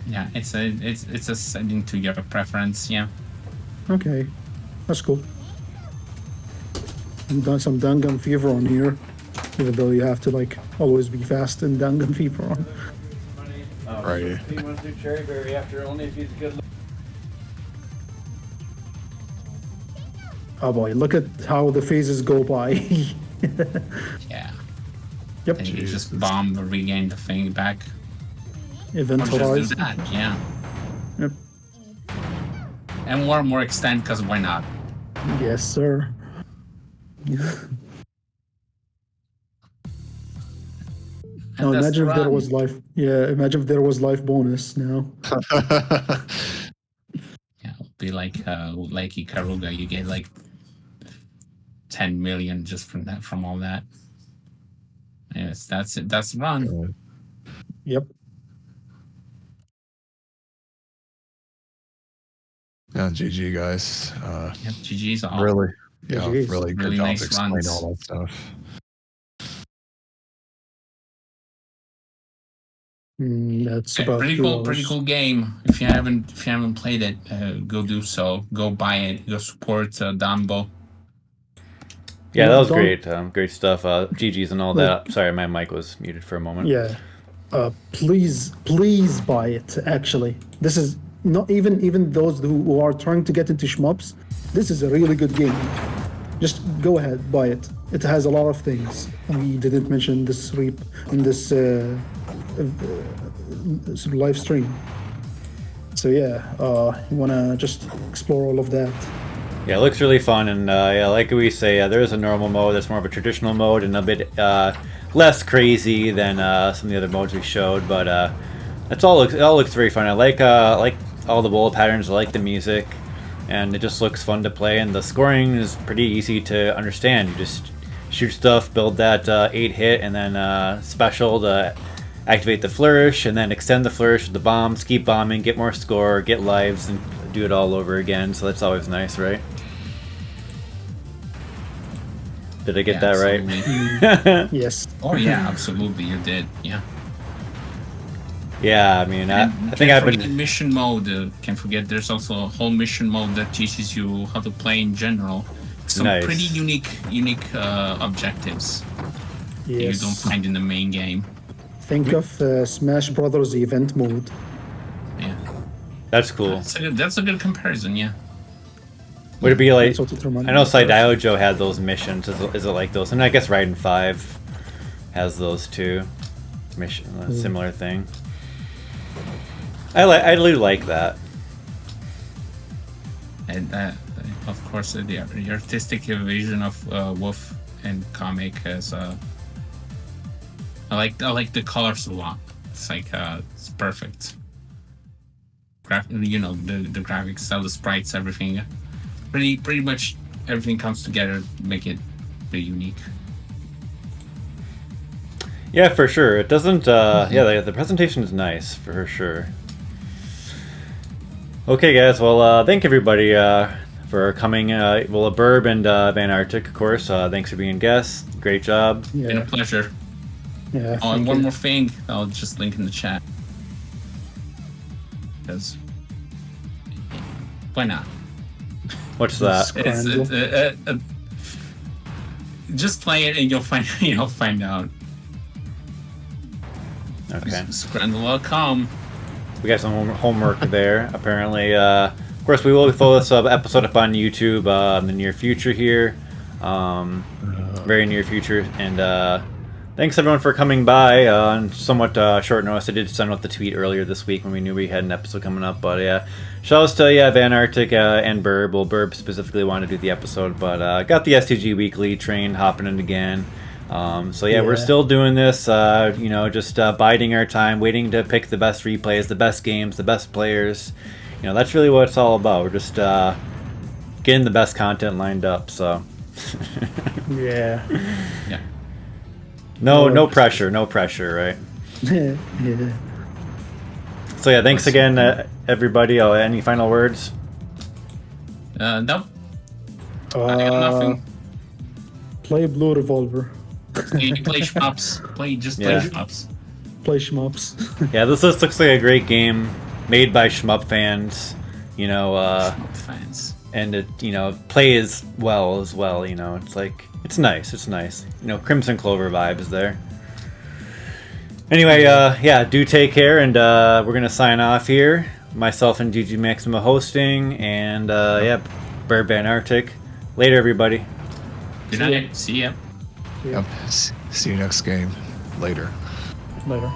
Yeah, it's a setting to your preference, yeah. Okay, that's cool. And done some Dangan Fever on here, even though you have to like always be fast in Dangan Fever on. Right. He wants to do Cherryberry after only if he's a good. Oh boy, look at how the phases go by. Yeah. Yep. And you just bomb or regain the thing back. Event Or just horizon. do that, yeah. Yep. And one more extend, because why not? Yes, sir. Now that's imagine the if there run. was life. Yeah, imagine if there was life bonus now. Yeah, it would be like Ikaruga, you get like 10 million just from that, from all that. Yes, that's it. That's run. Yep. Yeah, GG guys. Yep, GG's all. Really, yeah, GGs. really good Really job nice to explain runs. all that stuff. That's Okay, about pretty 2 cool, hours. pretty cool game. If you haven't played it, go do so. Go buy it. Go support Dumbo. Yeah, that was Don't- great. Great stuff. GG's and all Like- that. Sorry, my mic was muted for a moment. Yeah. Please buy it. Actually, this is not even those who are trying to get into shmups. This is a really good game. Just go ahead, buy it. It has a lot of things we didn't mention this in this live stream. So yeah, you wanna just explore all of that. Yeah, it looks really fun, and yeah, like we say, there is a normal mode that's more of a traditional mode and a bit less crazy than some of the other modes we showed. But it all looks very fun. I like all the bullet patterns. I like the music, and it just looks fun to play. And the scoring is pretty easy to understand. You just shoot stuff, build that 8-hit, and then special to activate the flourish, and then extend the flourish with the bombs, keep bombing, get more score, get lives, and do it all over again. So that's always nice, right? Did I get that right? Yes. Oh yeah, absolutely, you did. Yeah. Yeah, I mean, I think I've been... mission mode. Can't forget, there's also a whole mission mode that teaches you how to play in general. Some Nice. pretty unique objectives that you Yes. don't find in the main game. Think of Smash Brothers event mode. Yeah, That's cool. that's a good comparison. Yeah. Would it be like... That's what it reminded I know me of first. Saidaiojo had those missions. Is it like those? I mean, I guess Raiden 5 has those too. Mission, a similar thing. I really like that. And of course, the artistic vision of Wolf and comic is. I like the colors a lot. It's like it's perfect. You know, the graphics, style, the sprites, everything. Pretty much everything comes together to make it pretty unique. Yeah, for sure. It doesn't. Yeah, the presentation is nice for sure. Okay, guys. Well, thank everybody for coming. Well, Birb and VanArtic, of course. Thanks for being guests. Great job. Yeah. Been a pleasure. Yeah. Oh, and thank one you. more thing, I'll just link in the chat. Because why not? What's that? It's, just play it and you'll find out. Okay. Scrandle.com. We got some homework there, apparently. Of course, we will throw this episode up on YouTube in the near future here. Very near future. And thanks, everyone, for coming by on somewhat short notice. I did send out the tweet earlier this week when we knew we had an episode coming up. But yeah, shout outs to VanArtic and Birb. Well, Birb specifically wanted to do the episode, but got the STG Weekly train hopping in again. So yeah, we're still doing this, you know, just biding our time, waiting to pick the best replays, the best games, the best players. You know, that's really what it's all about. We're just getting the best content lined up. So Yeah. Yeah. no pressure, right? Yeah. So yeah, thanks again, everybody. Any final words? Nope. I got nothing. Play Blue Revolver. You play shmups. Play shmups. Play shmups. Yeah, this looks like a great game made by shmup fans. You know, Shmup fans. and it, you know, plays well as well. You know, it's like it's nice. You know, Crimson Clover vibes there. Anyway, yeah, do take care, and we're gonna sign off here. Myself and GG Maxima hosting, and yeah, Bird VanArtic. Later, everybody. Good night. See ya. Yep. See you next game. Later. Later.